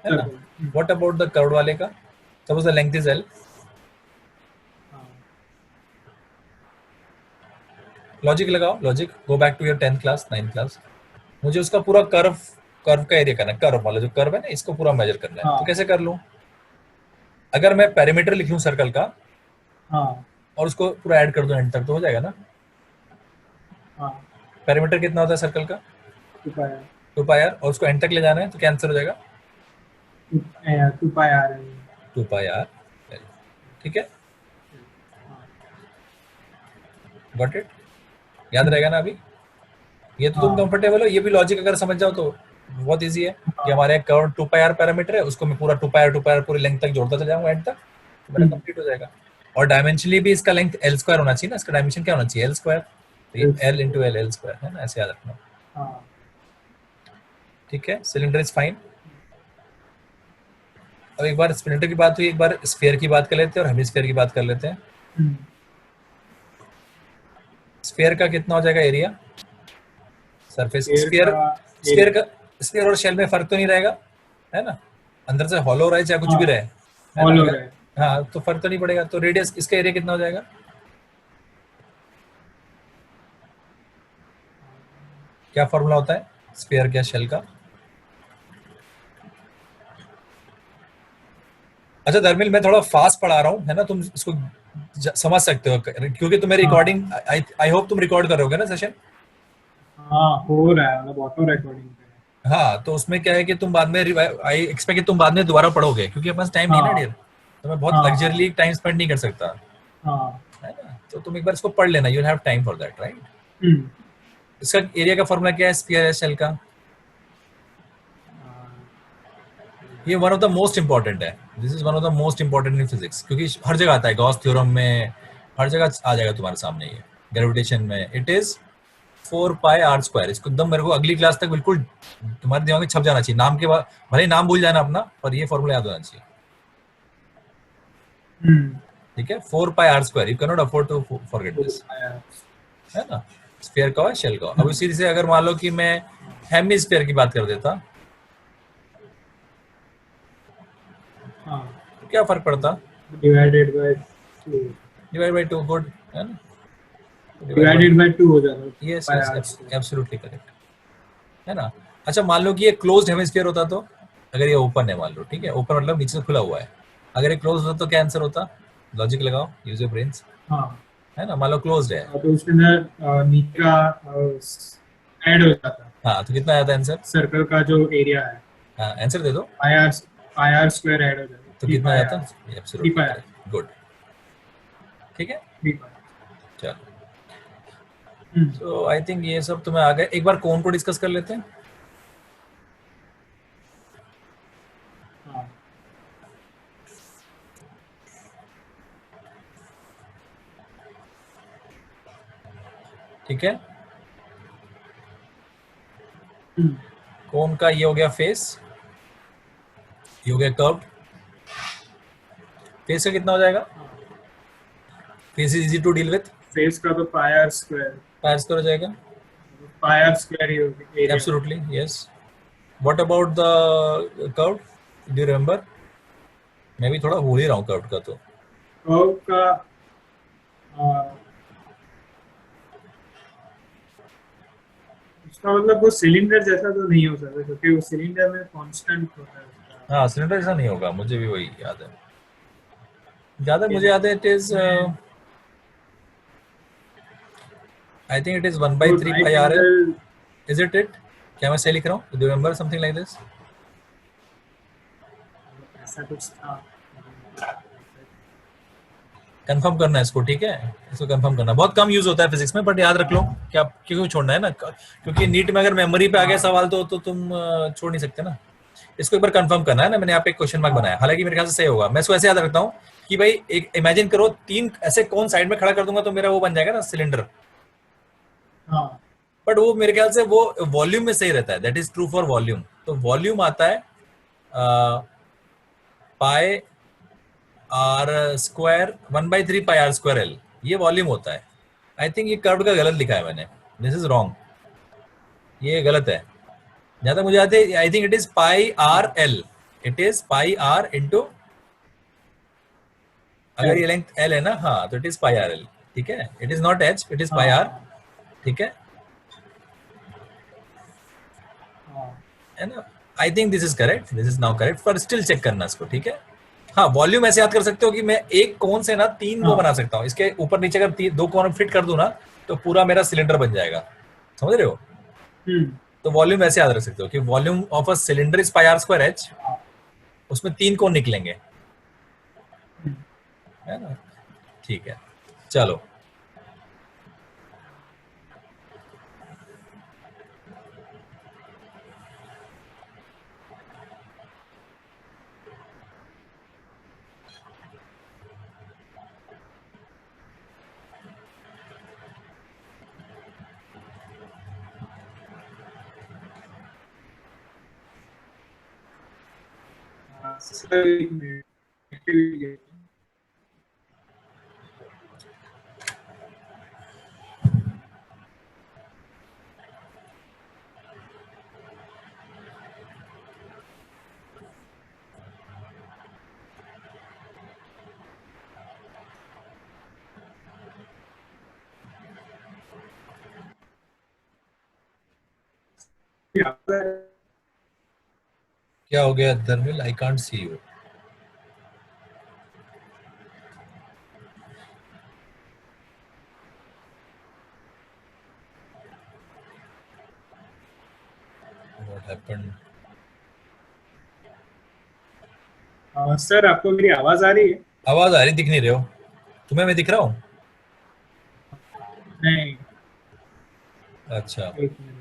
है ना. व्हाट अबाउट द कर्व वाले का? Suppose the length is l. Logic लगाओ, logic, go back to your 10th class 9th class. मुझे उसका पूरा curve का एरिया करना है. कर्व वाला जो कर्व है ना, इसको पूरा मेजर करना है. तो कैसे कर लूं? अगर मैं पेरीमीटर लिख लूं सर्कल का, और उसको पूरा ऐड कर दूं एंड तक, तो हो जाएगा ना. पेरीमीटर कितना होता है सर्कल का? 2 पाई आर. और उसको एंड तक ले जाना है, तो क्या आंसर हो जाएगा? 2 पाई आर. 2 पाई आर, ठीक है. Got it? याद रहेगा ना अभी? ये तो तुम कंफर्टेबल हो. ये भी लॉजिक अगर समझ जाओ तो बहुत इजी है कि हमारे कर्व 2 पाई आर पैरामीटर है, उसको मैं पूरा 2 पाई आर पूरी लेंथ तक जोड़ता चला जाऊंगा एंड तक, तो मेरा कंप्लीट हो जाएगा. और डायमेंशनली भी इसका लेंथ एल स्क्वायर होना चाहिए ना. इसका डायमेंशन क्या होना चाहिए? L square. L into L, L square, है ना. ऐसे याद रखना, ठीक है. Cylinder is fine. अब एक बार सिलेंडर की बात हुई, एक बार स्फीयर की बात कर लेते हैं और हेमिस्फीयर की बात कर लेते हैं. स्फीयर का कितना हो जाएगा एरिया सरफेस? स्फीयर और शेल में फर्क तो नहीं रहेगा, है ना. अंदर से हॉलो रहे चाहे कुछ भी रहे, हॉलो रहे, हाँ, तो फर्क तो नहीं पड़ेगा. तो रेडियस, इसका एरिया कितना हो जाएगा? क्या फॉर्मूला होता है स्फीयर क्या शेल का? अच्छा धर्मिल, मैं थोड़ा फास्ट पढ़ा रहा हूँ, है ना. तुम इसको समझ सकते हो क्योंकि तुम्हें रिकॉर्डिंग, आई होप तुम रिकॉर्ड करोगे ना सेशन. हो रहा है, मतलब ऑटो रिकॉर्डिंग. हाँ, तो उसमें क्या है कि तुम बाद में, आई एक्सपेक्ट कि तुम बाद में दोबारा पढ़ोगे, क्योंकि अपने पास टाइम नहीं ना डियर. तो मैं बहुत लग्जरली टाइम स्पेंड नहीं कर सकता, है ना. तो तुम एक बार इसको पढ़ लेना, you have time for that, right. इसका एरिया का फॉर्मूला क्या है स्फीयर है शेल का? ये one of the most important है. This is one of the most important in physics, क्योंकि हर जगह आता है. गॉस थ्योरम में हर जगह आ जाएगा तुम्हारे सामने. ये ग्रेविटेशन में it is 4 pi r square. इसको एकदम मेरे को अगली क्लास तक बिल्कुल तुम्हारे दिमाग में छप जाना चाहिए. नाम के बाद भले नाम भूल जाना अपना, पर ये फॉर्मूला याद होना चाहिए, ठीक है. 4 pi r square, you can not afford to forget this, है ना. स्फीयर का और शेल का. अब इसी से अगर मान लो कि मैं हेमिस्फीयर की बात कर देता, तो क्या फर्क पड़ता? डिवाइडेड बाय 2, गुड, है ना. डिवाइडेड बाय 2 हो जाता है. यस, एब्सोल्युटली करेक्ट, है ना. अच्छा मान लो कि ये क्लोज्ड हेमिस्फीयर होता, तो अगर ये ओपन है मान लो, ठीक है, ओपन मतलब नीचे से खुला हुआ है. अगर ये क्लोज्ड होता तो क्या आंसर होता? लॉजिक लगाओ, यूज योर ब्रेन्स, है ना. मान लो क्लोज्ड है, तो उसके अंदर नीचे का ऐड हो जाता. हाँ, तो कितना आता है आंसर? सर्कल का जो एरिया है, हाँ, आंसर दे दो. पाई आर स्क्वायर ऐड हो जाता. तो कितना आता है? एब्सोल्युटली गुड, ठीक है. चलो, तो आई थिंक ये सब तुम्हें आ गए. एक बार कौन को डिस्कस कर लेते हैं. ठीक है. कौन का ये हो गया फेस, ये हो गया कर्व. फेस का कितना हो जाएगा? Face is easy to deal with. Face का तो पाई आर स्क्वायर हो जाएगा. पाई आर स्क्वायर ही होगी area. Absolutely, yes. What about the curve? Do you remember? मैं भी थोड़ा भूल ही रहा हूँ कर्व का तो. कर्व का उसका मतलब वो सिलेंडर जैसा तो नहीं हो सकता क्योंकि वो सिलेंडर में कांस्टेंट होता है उसका। हाँ, सिलेंडर ऐसा नहीं होगा, मुझे भी वही याद है. ज्यादा मुझे लेकिन याद है, इट इज उसमें आई think it is 1/3 right pi r L. Angle is it? क्या मैं सही लिख रहा हूँ? Do you remember something like this? ऐसा कुछ था। कंफर्म करना है इसको, ठीक है? इसको कंफर्म करना बहुत कम यूज होता है फिजिक्स में, बट याद रख लो. क्या क्यों छोड़ना है ना, क्योंकि नीट में अगर मेमोरी पे आ गया हाँ सवाल तो तुम छोड़ नहीं सकते ना. इसको एक बार कंफर्म करना है ना. मैंने यहाँ पे एक क्वेश्चन मार्क बनाया, हाँ हालांकि मेरे ख्याल से सही होगा. मैं इसको ऐसे याद रखता हूँ कि भाई एक इमेजिन करो, तीन ऐसे कौन साइड में खड़ा कर दूंगा तो मेरा वो बन जाएगा ना सिलेंडर. हाँ बट वो मेरे ख्याल से वो वॉल्यूम में सही रहता है. That is true for volume. तो वॉल्यूम आता है pi r square 1/3 pi r square l. ये वॉल्यूम होता है. आई थिंक ये कर्व का गलत लिखा है मैंने. This is wrong. ये गलत है. जहां तक मुझे याद है, I think it is pi r हाँ l. It is pi r into, अगर एल ये लेंथ एल है ना, हाँ, तो it is pi r l. ठीक है, it is not h, it is pi हाँ आर. ठीक हाँ है ना? I think this is correct, this is now correct, पर स्टिल चेक करना इसको. ठीक है. हाँ, वॉल्यूम ऐसे याद कर सकते हो कि मैं एक कोन से ना तीन वो हाँ बना सकता हूँ. इसके ऊपर नीचे अगर दो कोन फिट कर दूं ना, तो पूरा मेरा सिलेंडर बन जाएगा. समझ रहे हो? हम्म तो वॉल्यूम ऐसे याद रख सकते हो कि volume of a cylinder is pi r square h. हाँ उसमें तीन कोन निकलेंगे. हम्म। है ना? ठीक है, चलो. सर एक मिनट एक्टिविटी क्या हो गया Dharmil? I can't see you. What happened? Sir आपको मेरी आवाज आ रही है? आवाज आ रही, दिख नहीं रहे हो. तुम्हें मैं दिख रहा हूँ? नहीं अच्छा. एक मिनट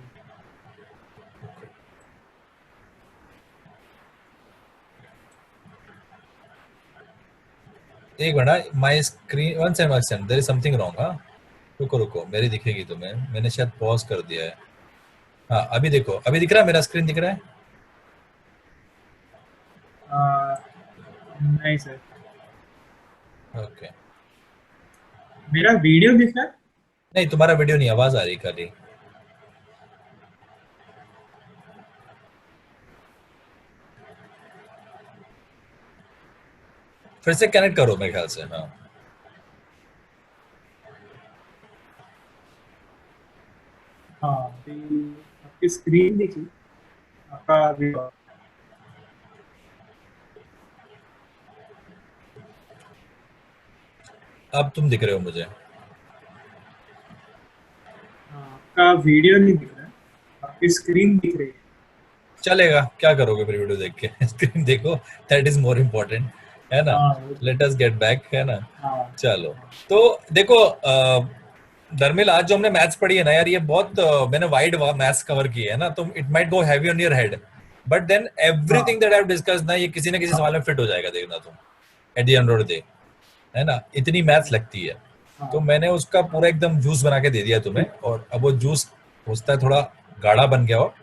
एक minute, my screen, one second, one second, there is something wrong. हाँ, रुको रुको, मेरी दिखेगी तुम्हें. मैंने शायद पॉज कर दिया है. हाँ, अभी देखो, अभी दिख रहा है, मेरा स्क्रीन दिख रहा है. नहीं सर ओके. मेरा वीडियो दिख रहा है। नहीं, तुम्हारा वीडियो नहीं, आवाज आ रही खाली. फिर से कनेक्ट करो मेरे ख्याल से. हाँ, हाँ अभी आपकी स्क्रीन दिखी आपका वीडियो। अब तुम दिख रहे हो मुझे. आपका वीडियो नहीं दिख रहा है आपकी स्क्रीन दिख रही है। चलेगा, क्या करोगे फिर वीडियो देख के? स्क्रीन देखो, दैट इज मोर इम्पोर्टेंट. है ना? हाँ वो तो लेट अस गेट बैक. है ना? हाँ चलो. हाँ तो देखो, धर्मिल, आज जो हमने मैथ्स पढ़ी है ना यार, ये बहुत मैंने वाइड मैथ्स कवर की है ना, तो it might go heavy on your head. But then हाँ everything that I have discussed ना, ये किसी ना किसी सवाल में फिट हो जाएगा, देखना तुम. At the end of the day. है ना? इतनी मैथ्स लगती है. तो हाँ मैंने उसका पूरा एकदम जूस बना के दे दिया तुम्हें, और अब वो जूस होता है थोड़ा गाढ़ा बन गया हो.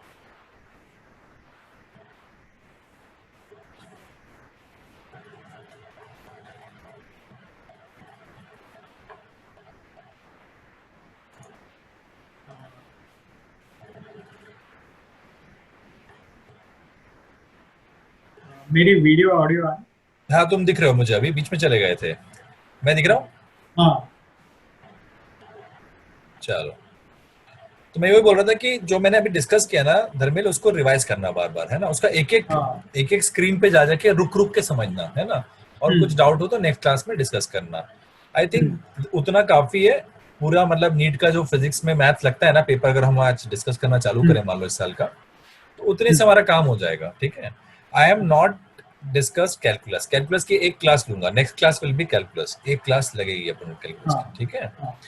मेरी वीडियो ऑडियो आ हाँ तुम दिख रहे हो मुझे, अभी बीच में चले गए थे, मैं दिख रहा हूँ। हाँ चलो, तो मैं वही बोल रहा था कि जो मैंने अभी डिस्कस किया ना धर्मेल, उसको रिवाइज करना बार बार, है ना, उसका हाँ एक एक स्क्रीन पे जा जाके रुक रुक के समझना, है ना, और कुछ हम्म डाउट हो तो नेक्स्ट क्लास में डिस्कस करना। आई हम्म थिंक उतना काफी है। पूरा मतलब नीट का जो फिजिक्स में मैथ लगता है ना पेपर, अगर हम आज डिस्कस करना चालू हम्म करें मान लो इस साल का, तो उतने से हम्म, हमारा काम हो जाएगा, ठीक है। I am not discuss calculus, calculus की एक क्लास लूंगा, next class will be calculus, एक क्लास लगेगी अपन कैलकुलस हाँ की, ठीक है। हाँ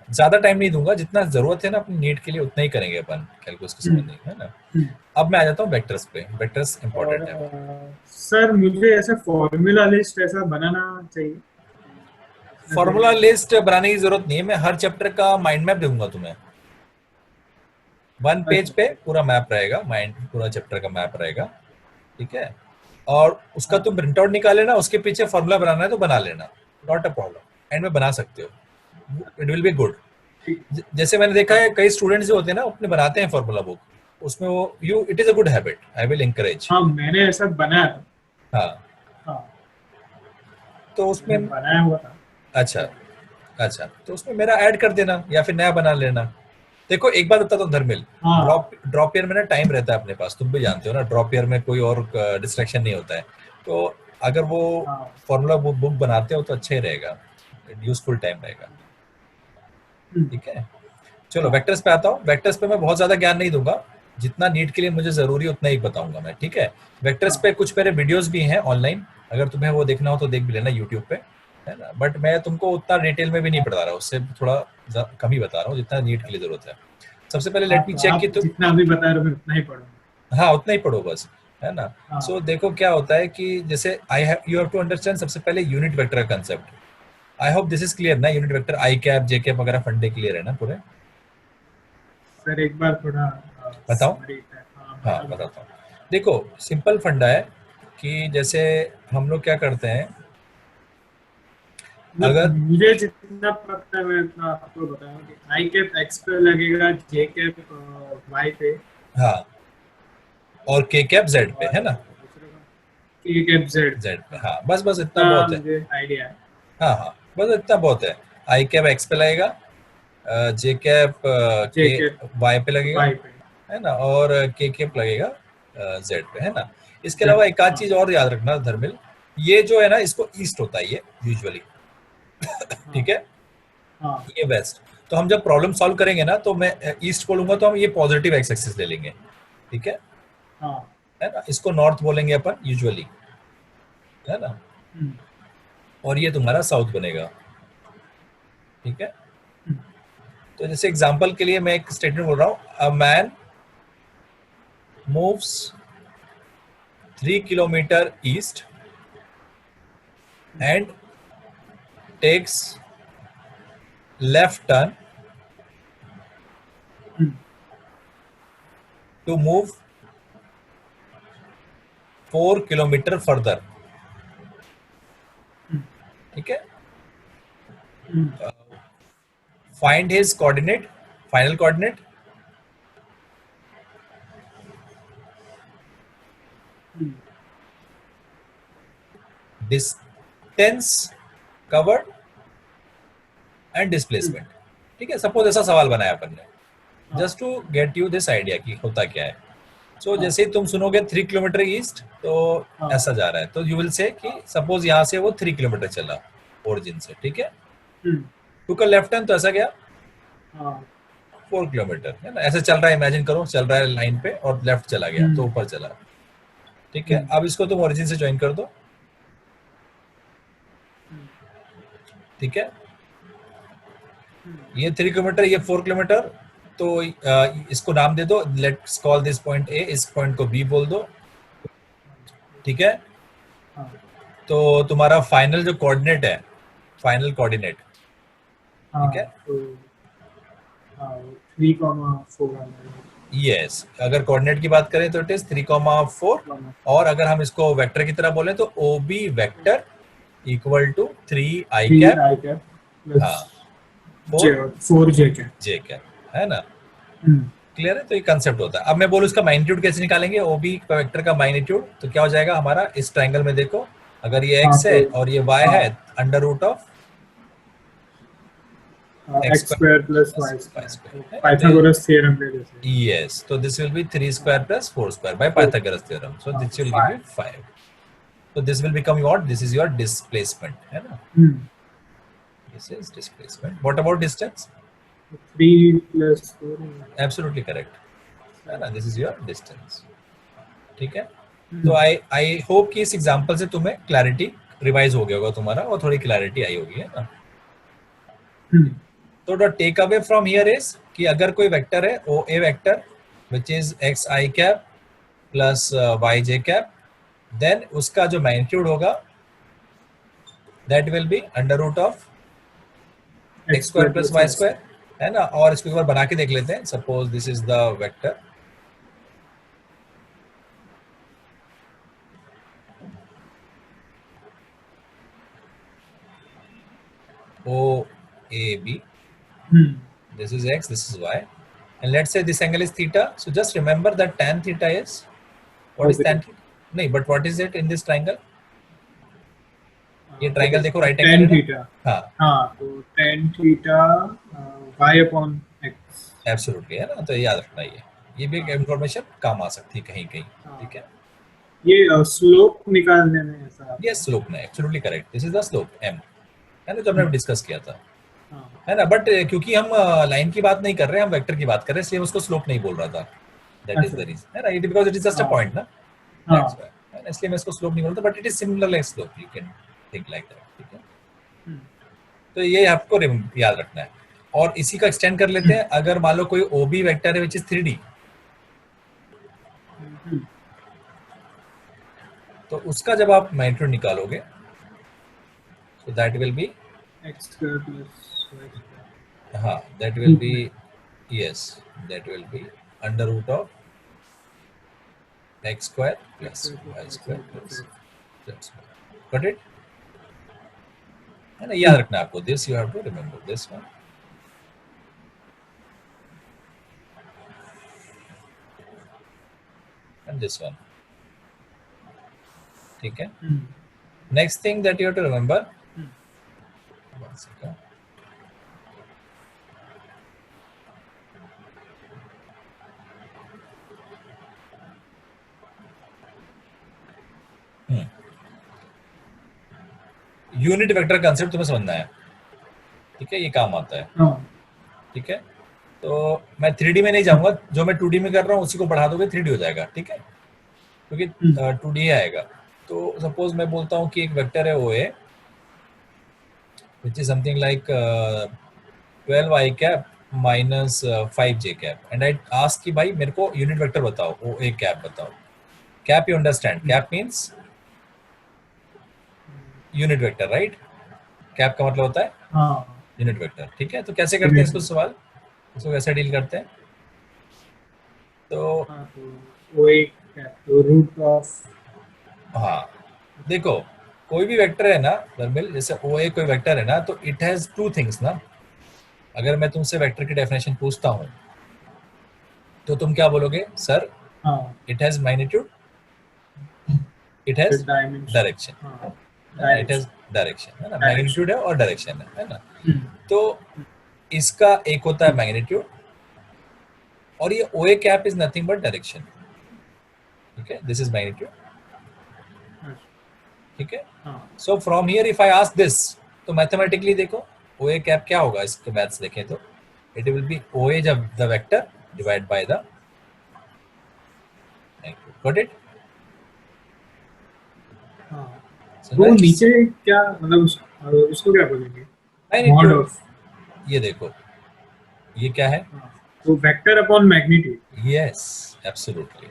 ज्यादा टाइम नहीं दूंगा, जितना जरूरत है ना अपनी नीट के लिए उतना ही करेंगे अपन कैलकुलस को हम्म समझने की, है ना। हम्म। अब मैं आ जाता हूँ वेक्टर्स पे, वेक्टर्स और इंपॉर्टेंट है। सर मुझे ऐसा फॉर्मूला लिस्ट ऐसा बनाना चाहिए जिसमें से फॉर्मूला लिस्ट बनाने की जरूरत नहीं है, मैं हर चैप्टर का माइंड मैप दूंगा तुम्हें। वन पेज अच्छा पे पूरा मैप रहेगा, माइंड पूरा चैप्टर का मैप रहेगा, ठीक है। और उसका हाँ तुम प्रिंट आउट निकाल लेना, उसके पीछे फॉर्मूला बनाना है तो बना लेना, नॉट अ प्रॉब्लम, एंड में बना सकते हो, इट विल बी गुड। ठीक जैसे मैंने देखा हाँ है कई स्टूडेंट्स जो होते हैं ना अपने बनाते हैं फॉर्मूला बुक, उसमें वो you it is a good habit, I will encourage. हाँ मैंने ऐसा बनाया था हाँ, हाँ तो मैंने उसमें, बनाया हुआ था अच्छा, अच्छा, तो उसमें मेरा ऐड कर देना या फिर नया बना लेना। देखो एक बात बताता हूँ धर्मिल, हाँ ड्रॉप ईयर में ना टाइम रहता है अपने पास, तुम भी जानते हो ना, ड्रॉप ईयर में कोई और डिस्ट्रैक्शन नहीं होता है। तो अगर वो हाँ फॉर्मूला बुक बनाते हो तो अच्छा ही रहेगा, यूजफुल टाइम रहेगा, हम्म, ठीक है। चलो हाँ वेक्टर्स पे आता हूँ, वेक्टर्स पे मैं बहुत ज्यादा ज्ञान नहीं दूंगा, जितना नीट के लिए मुझे जरूरी उतना ही बताऊंगा मैं, ठीक है। वेक्टर्स पे हाँ कुछ मेरे वीडियोस भी हैं ऑनलाइन, अगर तुम्हें वो देखना हो तो देख भी लेना यूट्यूब पे, है ना, बट मैं तुमको उतना डिटेल में भी नहीं बता रहा, उससे थोड़ा कम ही बता रहा हूँ जितना नीट के लिए जरूरत है। सबसे पहले हाँ लेट मी तो चेक कि आप तुम, जितना भी बता रहे हो मैं उतना ही पढ़ूंगा हाँ उतना ही पढ़ो बस, है ना। हाँ सो देखो क्या होता है कि जैसे I have you have to understand सबसे पहले यूनिट वेक्टर का concept. I hope this is clear ना, unit vector i cap j cap वगैरह फंडे क्लियर है ना पूरे। सर एक बार थोड़ा बताओ, समरी हाँ हाँ बता दो बताता हूँ। देखो सिंपल फंडा है कि जैसे हम लोग क्या करते हैं, मतलब अगर, मुझे जितना पता है मैं उतना आपको बताऊंगा कि आई कैप एक्स पे लगेगा जे कैप वाई पे हाँ, और के कैप जेड पे, और है ना, दूसरे का के कैप जेड पे जेड पे, हाँ हाँ बस बस इतना इतना बहुत है। मुझे आइडिया है हाँ हाँ, बस इतना बहुत है। आई कैप एक्स पे लगेगा, जे कैप जे के कैप वाई पे लगेगा, वाई पे है ना, और के कैप लगेगा जेड पे, है ना। इसके जेड अलावा एक आध हाँ चीज और याद रखना धर्मिल, ये जो है ना इसको ईस्ट होता है ये यूजुअली, हाँ ठीक है, हाँ ये वेस्ट। तो हम जब प्रॉब्लम सॉल्व करेंगे ना तो मैं ईस्ट बोलूंगा तो हम ये पॉजिटिव एक्स एक्सिस ले लेंगे, ठीक हाँ है ना, इसको नॉर्थ बोलेंगे अपन यूजुअली, है ना, हम्म, और ये तुम्हारा साउथ बनेगा, ठीक है। हम्म, तो जैसे एग्जांपल के लिए मैं एक स्टेटमेंट बोल रहा हूँ, a man moves 3 kilometre east and takes left turn hmm, to move 4 kilometre further, hmm, ठीक है। Hmm, find his coordinate, final coordinate, hmm, distance covered and hmm, displacement, ठीक है। सपोज ऐसा सवाल बनाया अपन ने, हाँ just to get you this idea कि होता क्या है। सो हाँ जैसे ही तुम सुनोगे 3 किलोमीटर ईस्ट तो हाँ ऐसा जा रहा है, तो यू विल से कि हाँ सपोज यहाँ से वो 3 किलोमीटर चला ओरिजिन से, ठीक है। हम्म, टू का लेफ्ट टर्न तो ऐसा गया हाँ 4 किलोमीटर, है ना, ऐसे चल रहा है, इमेजिन करो चल रहा है लाइन पे और लेफ्ट चला गया तो हम्म, ऊपर चला, ठीक है। हम्म, अब इसको तुम ओरिजिन से ज्वाइन कर दो, हम्म, ठीक है। हम्म, ये 3 किलोमीटर, ये 4 किलोमीटर, तो इसको नाम दे दो, let's call this point A, इस पॉइंट को बी बोल दो, ठीक है। हाँ तो तुम्हारा फाइनल जो कोऑर्डिनेट है, फाइनल कोऑर्डिनेट, हाँ ठीक है। तो हाँ 3,4 आ जाएगा यस, अगर कोऑर्डिनेट की बात करें तो इट इज 3,4, और अगर हम इसको वेक्टर की तरह बोले तो O B vector equal to 3 i three cap, i cap plus हाँ, जे 4 4 जे कैप जे कैप, है ना। हम्म क्लियर है? तो ये कंसेप्ट होता है। अब मैं बोलूँ इसका मैग्नीट्यूड कैसे निकालेंगे, ओबी वेक्टर का मैग्नीट्यूड, तो क्या हो जाएगा हमारा इस ट्रायंगल में, देखो अगर ये हाँ x तो है और ये y हाँ है, under root of x x square plus plus y y square, तो स्क्वायर, है ना? तो पाइथागोरस थ्योरम के जैसे। yes, so this will be 3 square हाँ plus 4 square by तो Pythagoras theorem. So हाँ this तो will give you 5। 5. So this will become what? This is your displacement, है ना? This is displacement. What about distance? 3 plus 4 Absolutely correct, है ना? This is your distance. ठीक है? तो आई होप कि इस एग्जांपल से तुम्हें क्लैरिटी रिवाइज हो गया होगा तुम्हारा, और थोड़ी क्लैरिटी आई होगी, है ना? तो the take away from here is कि अगर कोई वेक्टर है O A vector which is x i cap plus y j cap, then उसका जो मैग्नीट्यूड होगा that will be under root of x x square square plus plus y y square, square. है ना? और इसको एक बार बना के देख लेते हैं। Suppose this is the vector O A B, this is x, this is y, and let's say this angle is theta. So just remember that tan theta is, what is tan theta? नहीं, but what is it in this triangle? ये triangle देखो right angle है tan ना? Theta. हाँ, हाँ तो tan theta y upon x. Absolutely, है ना? तो याद रखना, ये भी एक हाँ इंफॉर्मेशन काम आ सकती है कहीं कहीं। हाँ, ठीक है? ये स्लोप निकालने में ऐसा आता ये है। स्लोप ना, absolutely correct, this is the slope m, है ना? जो हमने डिस्कस किया था, हाँ है ना? बट क्योंकि हम लाइन की बात नहीं कर रहे हैं, हम वेक्टर की बात कर रहे हैं, इसलिए उसको स्लोप नहीं बोल रहा था। दैट इज अच्छा। द रीजन, है ना? It because it is just a हाँ पॉइंट ना, हाँ। दैट्स व्हाई, है ना? इसलिए मैं इसको स्लोप नहीं बोलता, but it is similar like slope, you can think like that. ठीक है? तो ये आपको याद रखना है। और इसी का एक्सटेंड कर लेते हैं, अगर मान लो कोई ओबी वेक्टर है विच इज 3D, तो उसका जब आप मैग्नीट्यूड निकालोगे, so that will be, X square plus Y square. हाँ that will be, yes that will be under root of X square plus Y square plus Z square. Got it? है ना? याद रखना आपको, this you have to remember this one and this one. ठीक है? Next thing that you have to remember, one second. Unit vector concept तुम्हें समझना है। ठीक है? ये काम आता है। हाँ ठीक है? तो मैं 3D में नहीं जाऊंगा, जो मैं 2D में कर रहा हूँ उसी को बढ़ा दोगे 3D हो जाएगा। ठीक है? क्योंकि 2D आएगा। तो सपोज मैं बोलता हूँ कि एक वेक्टर है OA which is something like 12i cap minus 5j cap and I ask कि भाई मेरे को यूनिट वेक्टर बताओ, OA cap बताओ। cap you understand, cap means unit vector, right? cap का मतलब होता है हाँ। Unit vector. ठीक है? तो कैसे करते हैं इसको सवाल, इसको कैसे डील करते हैं? तो हाँ तो वो एक है तो रूट ऑफ। हाँ, देखो कोई भी वेक्टर है ना धर्मिल, जैसे OA कोई वेक्टर है ना, तो इट हैज टू थिंग्स ना। अगर मैं तुमसे वेक्टर की डेफिनेशन पूछता हूँ तो तुम क्या बोलोगे? सर हाँ it has magnitude, it has dimension. Direction, हाँ इट हैज डायरेक्शन, है ना? डायरेक्शन। मैग्नीट्यूड है और डायरेक्शन है ना? तो इसका एक होता है मैग्नीट्यूड, और ये OA cap is nothing but direction. ठीक है? This is magnitude. ठीक है? So from here if I ask this, तो मैथमेटिकली देखो OA कैप क्या होगा, इसके मैथ्स देखें तो इट विल बी OA जब the vector divide by the magnitude. Got it? वो नीचे क्या मतलब उसको क्या बोलेंगे? Mod magnitude. ऑफ। ये देखो ये क्या है? तो vector upon magnitude. Yes, absolutely.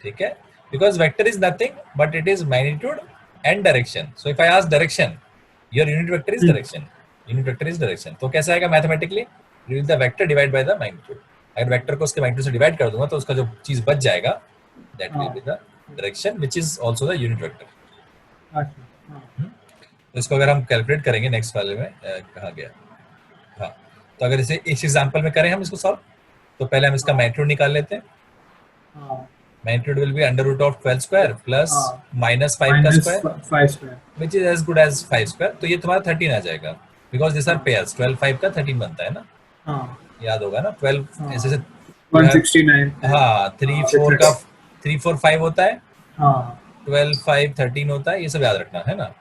ठीक है? Because vector is nothing but it is magnitude and direction. So if I ask direction, your unit vector is direction, unit vector is direction. तो कैसा आएगा mathematically? The vector divide by the magnitude. अगर vector को उसके magnitude से divide कर दूंगा तो उसका जो चीज बच जाएगा that will be the direction which is also the unit vector. तो इसको अगर हम कैलकुलेट करेंगे नेक्स्ट वाले में, कहाँ गया? हाँ, तो अगर इसे इस एग्जांपल में करें हम इसको सॉल्व, तो पहले हम इसका मैग्नीट्यूड निकाल लेते हैं. हाँ magnitude will be under root of 12 square plus हाँ माइनस 5 का minus square 5 square. Which is as good as 5 square. तो ये तुम्हारा 13 आ जाएगा बिकॉज दिस आर हाँ पेयर्स. 12 5 का 13 बनता है ना, हाँ याद होगा ना. 12 ऐसे से हाँ यू हैव, 169 है. हाँ 3 हाँ 4 का 3 4 5 होता है, हाँ 12 5 13 होता है. ये सब याद रखना है ना,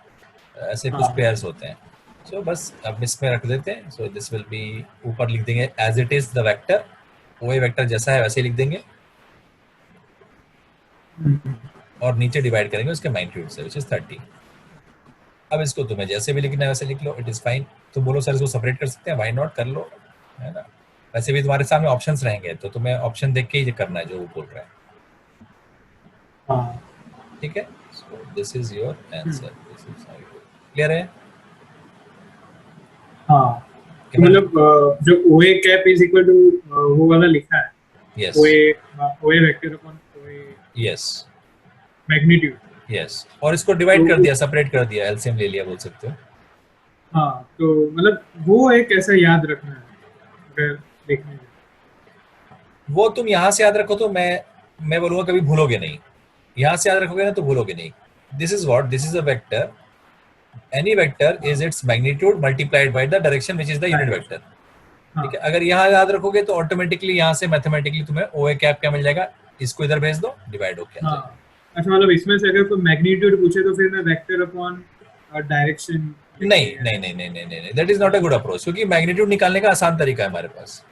ऐसे कुछ हाँ पेयर्स होते हैं. सो बस अब इसमें रख देते हैं. सो दिस विल बी, ऊपर लिख देंगे as it is the vector, वही वेक्टर जैसा है वैसे ही लिख देंगे और नीचे डिवाइड करेंगे उसके मैग्नीट्यूड से विच इज 30. अब इसको तुम्हें जैसे भी लिखना है वैसे लिख लो, इट इज फाइन. तुम बोलो सर इसको सेपरेट कर सकते हैं, व्हाई नॉट, कर लो, है ना. वैसे भी तुम्हारे सामने ऑप्शंस रहेंगे तो तुम्हें ऑप्शन देख के ही करना है जो वो बोल रहा है. हाँ ठीक है. सो this is your answer. This is clear है हाँ. कि तो मतलब जो ओ A cap is equal to वो वाला लिखा है, yes O A vector upon O A yes magnitude. Yes. और इसको डिवाइड कर तो दिया, सेपरेट कर दिया, एलसीएम ले लिया बोल सकते हो. हाँ, तो मतलब वो एक ऐसा याद रखना है अगर देखने में. वो तुम यहाँ से याद रखो तो मैं बोलूंगा कभी भूलोगे नहीं. यहाँ से याद रखोगे ना तो भूलोगे नहीं. This is what, this is a vector. Any vector is its magnitude multiplied by the direction which is the unit vector. हाँ ठीक है. अगर यहाँ याद रखोगे तो ऑटोमेटिकली यहाँ से मैथमेटिकली तुम्हें ओ ए कैप क्या मिल जाएगा, इसको इधर भेज दो, डिवाइड हो गया. हाँ. अच्छा, मतलब इसमें से अगर कोई मैग्नीट्यूड पूछे तो फिर मैं वेक्टर अपॉन डायरेक्शन. नहीं नहीं नहीं नहीं नहीं नहीं, that is not a good approach, क्योंकि मैग्नीट्यूड निकालने का आसान तरीका है हमारे पास.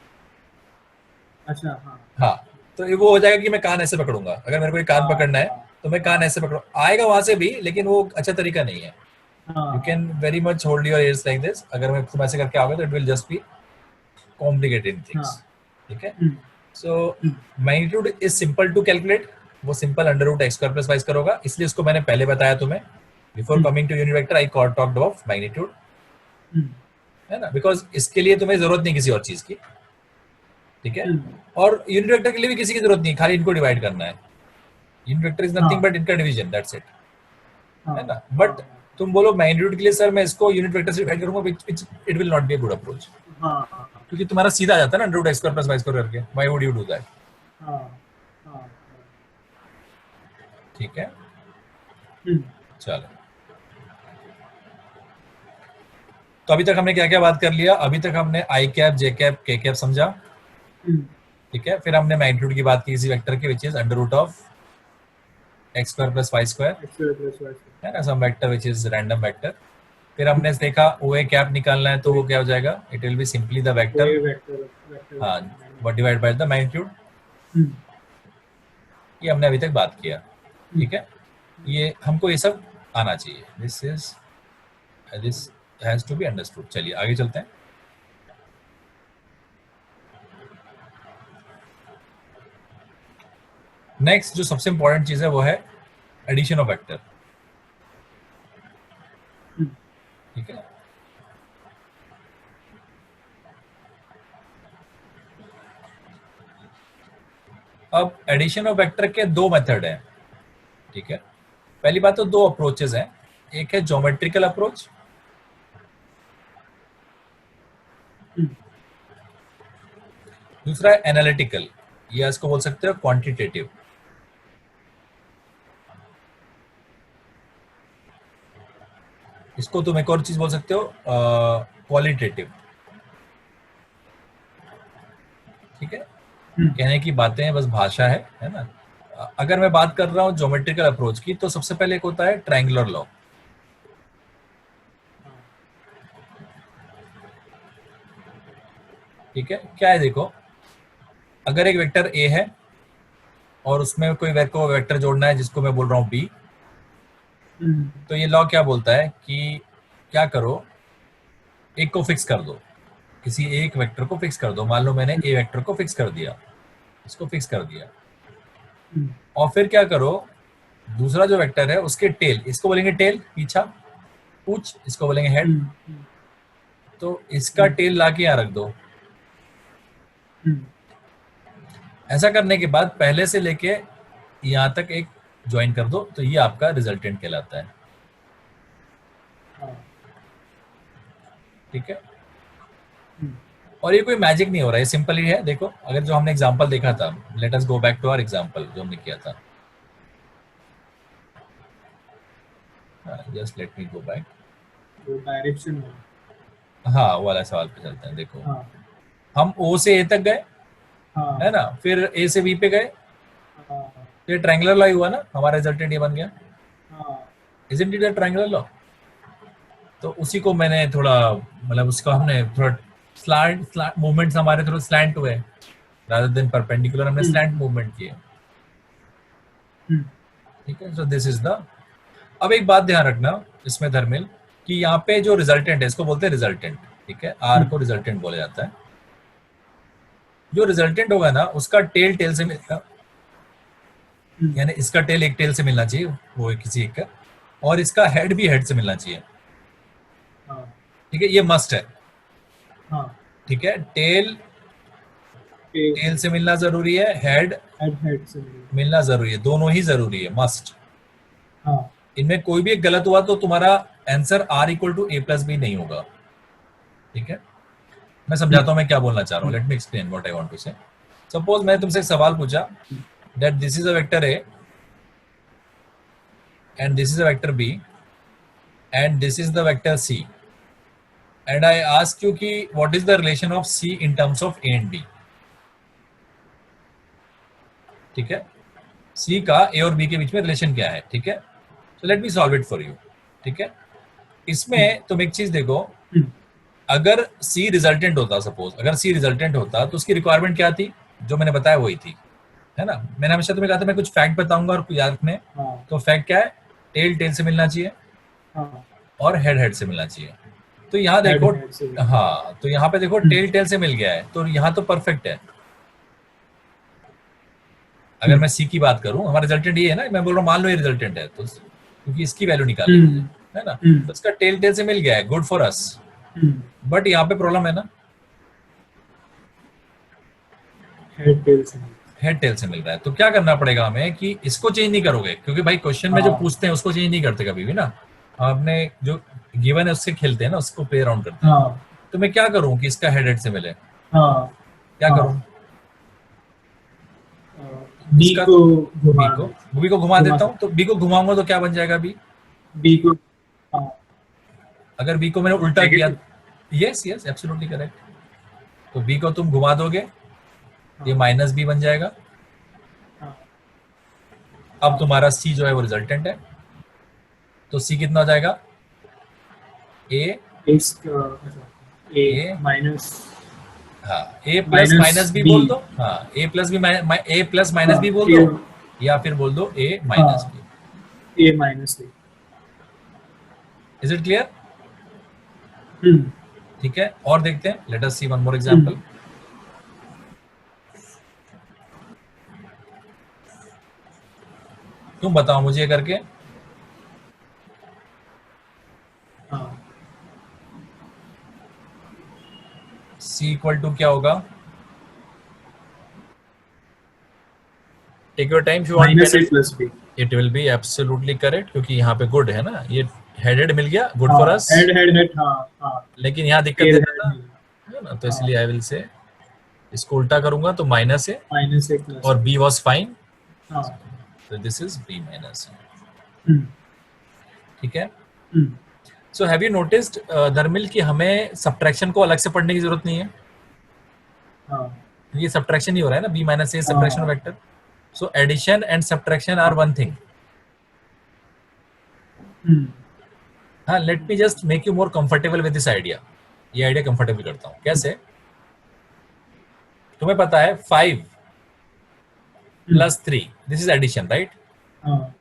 अच्छा. हाँ हाँ. तो ये वो हो जाएगा कि मैं कान ऐसे पकड़ूंगा, अगर मेरे को एक कान हाँ पकड़ना है तो मैं कान ऐसे पकड़ू, आएगा वहां से भी, लेकिन वो अच्छा तरीका नहीं है. हाँ you can very much hold your ears like this. अगर मैं तुम ऐसे करके आओगे तो it will just be complicated things. हाँ. ठीक है. Hmm, so hmm, magnitude is simple to calculate. वो simple under root X square plus Y square होगा, इसलिए इसको मैंने पहले बताया तुम्हें. Before coming to unit vector I talked of magnitude, hmm, है ना, बिकॉज इसके लिए तुम्हें जरूरत नहीं किसी और चीज की. ठीक है. हम्म, और यूनिट वेक्टर के लिए भी किसी की जरूरत नहीं, खाली इनको डिवाइड करना है. यूनिट वेक्टर इज नथिंग हाँ बट इनका डिवीजन, दैट्स इट, हाँ है ना. हाँ बट तुम बोलो मैग्नीट्यूड के लिए सर मैं इसको यूनिट वेक्टर से डिवाइड करूंगा, it will not be a good approach, हाँ हाँ क्योंकि तुम्हारा सीधा आ जाता है ना under root X square plus Y square करके. Why would you do that. हाँ हाँ. ठीक है. हम्म, चलो, तो अभी तक हमने क्या क्या बात कर लिया. अभी तक हमने आई कैप, जे कैप, के कैप समझा. हम्म, ठीक है. फिर हमने मैग्नीट्यूड की बात की इसी वेक्टर की, which is under root of X square plus Y square, X plus Y है ना, sum vector which is random vector. फिर हमने देखा ओ ए कैप निकालना है तो वो क्या हो जाएगा, it will be simply the O vector, A vector vector. हाँ, what divide by the magnitude. हम्म, ये हमने अभी तक बात किया. हम्म, ठीक है. ये हमको ये सब आना चाहिए. This has to be understood. चलिए आगे चलते हैं. नेक्स्ट जो सबसे इंपॉर्टेंट चीज है वो है एडिशन ऑफ वेक्टर. हम्म, ठीक है. अब एडिशन ऑफ वेक्टर के दो मेथड हैं. ठीक है. पहली बात तो दो अप्रोचेस हैं. एक है ज्योमेट्रिकल अप्रोच, हम्म, दूसरा है एनालिटिकल, या इसको बोल सकते हो क्वांटिटेटिव. इसको तुम एक और चीज बोल सकते हो, क्वालिटेटिव. ठीक है. हम्म, कहने की बातें हैं, बस भाषा है ना. अगर मैं बात कर रहा हूँ ज्योमेट्रिकल अप्रोच की, तो सबसे पहले एक होता है ट्रायंगुलर लॉ. ठीक है. क्या है, देखो, अगर एक वेक्टर ए है और उसमें कोई वेक्टर जोड़ना है जिसको मैं बोल रहा हूँ बी, हम्म, तो ये लॉ क्या बोलता है कि क्या करो, एक को फिक्स कर दो, किसी एक वेक्टर को फिक्स कर दो. मान लो मैंने ए वेक्टर को फिक्स कर दिया, इसको फिक्स कर दिया, हम्म, और फिर क्या करो, दूसरा जो वेक्टर है उसके टेल, इसको बोलेंगे टेल, पीछा, पूछ, इसको बोलेंगे हेड. हम्म, तो इसका टेल ला के यहाँ रख दो. हम्म, ऐसा करने के बाद पहले से लेके यहाँ तक एक ज्वाइन कर दो, तो ये आपका रिजल्टेंट कहलाता है. हाँ, ठीक है. हम्म, और ये कोई मैजिक नहीं हो रहा है, सिंपल ही है। देखो अगर जो हमने एग्जांपल देखा था, let us go back to our example जो हमने किया था, just let me go back. वो डायरेक्शन है। हाँ वो वाला सवाल पे चलते हैं। देखो हाँ हम ओ से ए तक गए, हाँ है ना, फिर ए से बी पे गए, हाँ तो ये ट्रायंगुलर लॉ हुआ ना, हमारा रिजल्टेंट ये बन गया। हाँ isn't it a triangular law? तो उसी को मैंने थोड़ा, मतलब उसका हमने थोड़ा स्लैंट मूवमेंट्स हमारे थोड़ा स्लैंट हुए, रादर देन परपेंडिकुलर हमने स्लैंट मूवमेंट किए। हम्म, ठीक है, सो दिस इज द। अब एक बात ध्यान रखना इसमें धर्मिल, कि यहाँ पे जो रिजल्टेंट है इसको बोलते हैं रिजल्टेंट। ठीक है, आर को रिजल्टेंट बोला जाता है। जो रिजल्टेंट होगा ना उसका टेल टेल से मिलेगा, यानी इसका टेल एक टेल से मिलना चाहिए, वो किसी एक का, और इसका हेड भी हेड से मिलना चाहिए। हाँ ठीक है, ये मस्ट है। हाँ ठीक है, टेल टेल टेल से मिलना जरूरी है, हेड हेड से मिलेगा। मिलना जरूरी है, दोनों ही जरूरी है, मस्ट। हाँ इनमें कोई भी एक गलत हुआ तो तुम्हारा answer R equal to A plus B नहीं होगा। ठीक है, मैं समझाता हूँ मैं क्या बोलना चाह रहा हूँ। Let me explain what I want to say. Suppose मैंने तुमसे एक सवाल पूछा that this is a vector A and this is a vector B and this is the vector C, and I ask you कि what is the relation of C in terms of A and B. ठीक है, सी का ए और B के बीच में relation क्या है। ठीक है, सो let me solve it for you. ठीक है, इसमें तुम एक चीज देखो, अगर सी रिजल्टेंट होता, सपोज अगर सी रिजल्टेंट होता तो उसकी रिक्वायरमेंट क्या थी, जो मैंने बताया वही थी, है ना। मैंने हमेशा तुम्हें कहा था मैं कुछ फैक्ट बताऊंगा और याद रखने, हाँ तो फैक्ट क्या है, टेल टेल से मिलना चाहिए हाँ और हेड हेड से मिलना चाहिए। तो यहाँ हेड देखो, हेड से हाँ तो यहाँ पे देखो टेल टेल से मिल गया है, तो यहाँ तो परफेक्ट है। अगर मैं सी की बात करूं, हमारा रिजल्टेंट ये है ना, मैं बोल रहा हूँ मान लो ये रिजल्टेंट है, तो क्योंकि इसकी वैल्यू निकालनी है, है ना, तो इसका टेल टेल से मिल गया है, गुड फॉर अस। बट यहाँ पे प्रॉब्लम है ना, हेड टेल से हेड टेल से मिल रहा है। तो क्या करना पड़ेगा हमें कि इसको चेंज नहीं करोगे, क्योंकि भाई क्वेश्चन में जो हाँ पूछते हैं उसको चेंज नहीं करते कभी भी ना, आपने जो गिवन है उससे खेलते हैं ना, उसको प्ले अराउंड करते हैं। हाँ तो मैं क्या करूं कि इसका हेड हेड से मिले, हाँ क्या हाँ करूं, बी इसका को बी को घुमा देता हूं, तो बी को घुमाऊंगा तो क्या बन जाएगा बी, बी को हाँ अगर बी को मैंने उल्टा किया, negative yes yes absolutely correct, तो बी को तुम घुमा दोगे, ये हाँ माइनस बी बन जाएगा। हाँ अब तुम्हारा सी जो है वो रिजल्टेंट है, तो सी कितना हो जाएगा, ए ए ए माइनस हाँ A plus minus minus B B बोल दो, हाँ A plus B A plus minus हाँ बी बोल दो, या फिर बोल दो ए माइनस हाँ B. A minus B is it clear? ठीक है, और देखते हैं, let us see one more example. तुम बताओ मुझे करके, हाँ सी इक्वल टू क्या होगा, take your time, minus A plus B it will be absolutely correct, क्योंकि यहाँ पे गुड है ना, ये हेडेड मिल गया, गुड फॉर हाँ अस। हेड हेड हेड हाँ हाँ लेकिन यहाँ दिक्कत टेल देता हेड था, नहीं है ना, तो हाँ इसलिए आई विल से इसको उल्टा करूंगा तो माइनस है, माइनस ए प्लस और बी वॉज फाइन, हाँ तो दिस इज बी माइनस। हम्म, ठीक है, hmm, so have you noticed धर्मिल कि हमें सब्ट्रैक्शन को अलग से पढ़ने की जरूरत नहीं है, हाँ ये सब्ट्रैक्शन ही हो रहा है ना, बी माइनस ए सब्ट्रैक्शन हाँ vector. So addition and subtraction are one thing. Hmm, हाँ, let me just make you more comfortable with this idea, ये आइडिया कंफर्टेबल करता हूँ कैसे। तुम्हें पता है 5 plus 3, this is addition, right? हाँ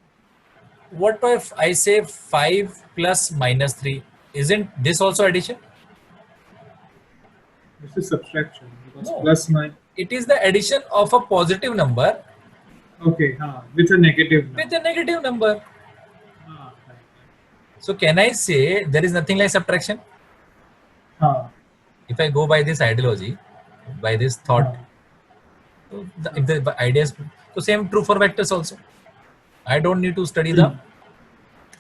What if I say 5 plus minus 3, isn't this also addition? this is subtraction because No, plus minus it is the addition of a positive number okay हाँ with a negative number. with a negative number. हाँ right. So can I say there is nothing like subtraction? हाँ If I go by this ideology, by this thought, so if the idea is, so same true for vectors also. I don't need to study the,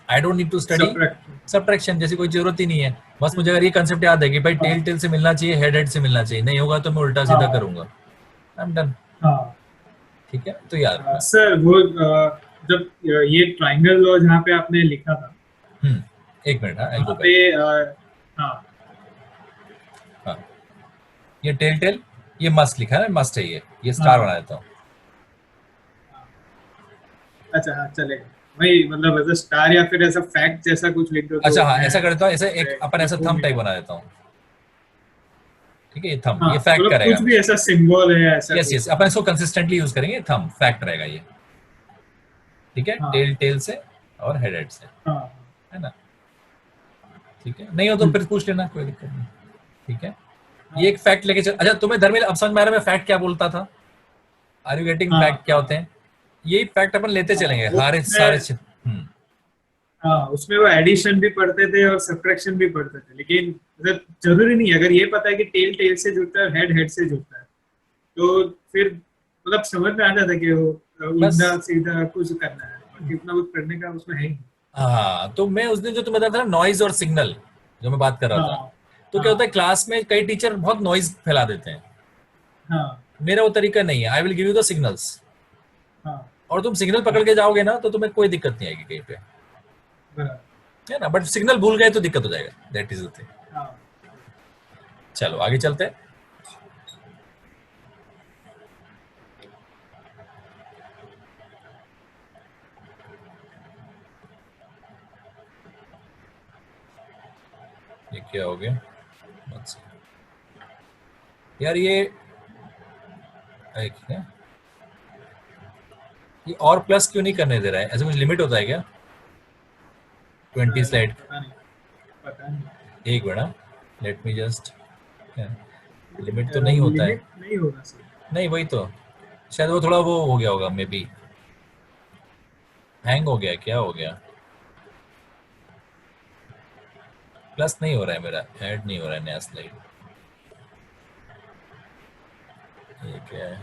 I don't need to study subtraction subtraction, जैसी कोई जरूरत ही नहीं है। बस मुझे अगर ये concept याद है कि भाई टेल टेल से मिलना चाहिए, हेड हेड से मिलना चाहिए, नहीं होगा तो मैं उल्टा सीधा हाँ करूंगा, आई एम डन। हाँ। ठीक है, तो याद रखना। सर वो जब ये ट्राइंगल लॉ जहाँ पे आपने लिखा था, एक मिनट, हाँ आई गो वहाँ पे बैक। हाँ हाँ, ये टेल टेल, ये मस्ट लिखा है ना, मस्ट है ये स्टार बना हाँ देता हूँ। हाँ। अच्छा हाँ चलेगा। वही मतलब ऐसा स्टार या फिर ऐसा फैक्ट जैसा कुछ लिख दो अच्छा तो हाँ, मैं ऐसा कर देता हूँ, ऐसे एक अपन ऐसा लिखूँ थंब नहीं टाइप रहा। बना देता हूँ। ठीक है, ये थंब, हाँ ये फैक्ट मतलब करेगा। कुछ भी ऐसा सिंबल है ऐसा यस कुछ। यस, अपन इसको कंसिस्टेंटली यूज करेंगे, थंब फैक्ट रहेगा ये। ठीक है, हाँ टेल टेल से और हेड हेड से, हाँ है ना। ठीक है, नहीं हो तो हम्म, फिर पूछ लेना, कोई दिक्कत नहीं। ठीक है, हाँ ये एक फैक्ट लेके चल। अच्छा तुम्हें धर्मेल अब समझ में आ रहा है मैं फैक्ट क्या बोलता था? आर यू गेटिंग हाँ फैक्ट क्या हाँ होते हैं? यही फैक्ट अपन लेते हाँ चलेंगे वो सारे सारे उसमें हम्म। हाँ उसमें वो एडिशन भी पढ़ते थे और सब्ट्रैक्शन भी पढ़ते थे, लेकिन मतलब जरूरी नहीं है। अगर ये पता है कि टेल टेल से जुड़ता है, हेड हेड से जुड़ता है, तो फिर मतलब समझ में आ जाता है कि वो बस उल्टा सीधा कुछ करना है, बाकी उतना कुछ करने का उसमें है ही नहीं। हाँ, तो मैं उस दिन जो तुम्हें बताया था ना, नॉइज और सिग्नल, जो मैं बात कर रहा था, हाँ तो क्या होता है हाँ क्लास में कई टीचर बहुत नॉइज फैला देते हैं। हाँ मेरा वो तरीका नहीं है, I will give you the signals, हाँ और तुम सिग्नल पकड़ हाँ के जाओगे ना तो तुम्हें कोई दिक्कत नहीं आएगी कहीं पे, बराबर। है ना। बट सिग्नल भूल गए तो दिक्कत हो जाएगा, दैट इज द थिंग। हाँ चलो आगे चलते हैं। ये क्या हो गया? अच्छा, यार एक है, ये और प्लस क्यों नहीं करने दे रहा है? ऐसा कुछ लिमिट होता है क्या? 20 स्लाइड, पता नहीं, पता नहीं। एक बड़ा, लेट मी जस्ट, लिमिट तो नहीं होता है। लिमिट नहीं होगा सर। नहीं वही तो, शायद वो थोड़ा वो हो गया होगा, मे बी हैंग हो गया, क्या हो गया? प्लस नहीं हो रहा है मेरा, ऐड नहीं हो रहा है नया स्लाइड, ये क्या है?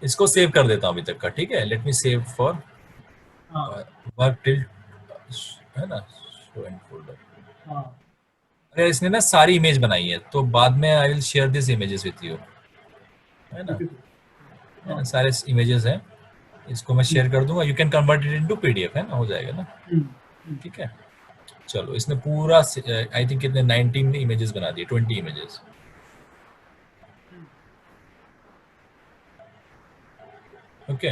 इसको सेव कर देता हूँ अभी तक का, ठीक है, लेट मी सेव फॉर हाँ वर्क टिल, है ना, शो एंड फोल्डर। हाँ अगर इसने ना सारी इमेज बनाई है तो बाद में I will share this images with you, है ना, ठीक है सर। है हाँ ना, सारे इमेजेस हैं, इसको मैं हम्म, शेयर कर दूंगा, you can convert it into PDF, है ना, हो जाएगा ना। हम्म, हम्म, ठीक है, चलो इसने पूरा आई थिंक कितने 19 इमेजेस बना दिए, 20 images. Hmm, okay,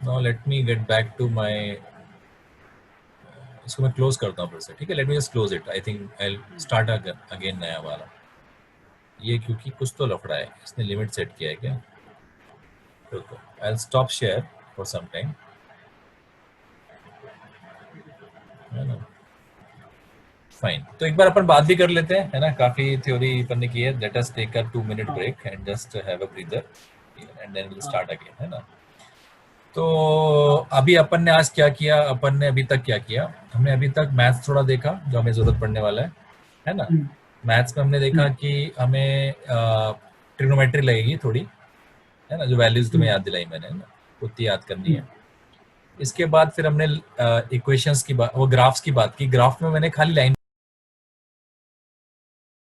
now let me get back to my, इसको मैं क्लोज करता हूँ फिर से, ठीक है, let me just close it, I think I hmm, start again नया वाला। ये क्योंकि कुछ तो लफड़ा है, इसने लिमिट सेट किया है क्या? रुको, I stop share for some time, ठीक है सर। है ना। फाइन, तो एक बार अपन बात भी कर लेते हैं, है ना, काफी थ्योरी अपन ने की है, let us take a 2 minute हाँ break and just have a breather and then will हाँ स्टार्ट अगेन, है ना। तो हाँ अभी अपन ने आज क्या किया, अपन ने अभी तक क्या किया, हमने अभी तक मैथ्स थोड़ा देखा जो हमें जरूरत पड़ने वाला है ना। हम्म, मैथ्स में हमने देखा हम्म, कि हमें ट्रिग्नोमेट्री लगेगी थोड़ी, है ना, जो वैल्यूज तुम्हें हम्म, याद दिलाई मैंने, है ना, उतनी याद करनी हम्म, है। इसके बाद फिर हमने इक्वेशंस की बात, वो ग्राफ्स की बात की, ग्राफ में मैंने खाली लाइन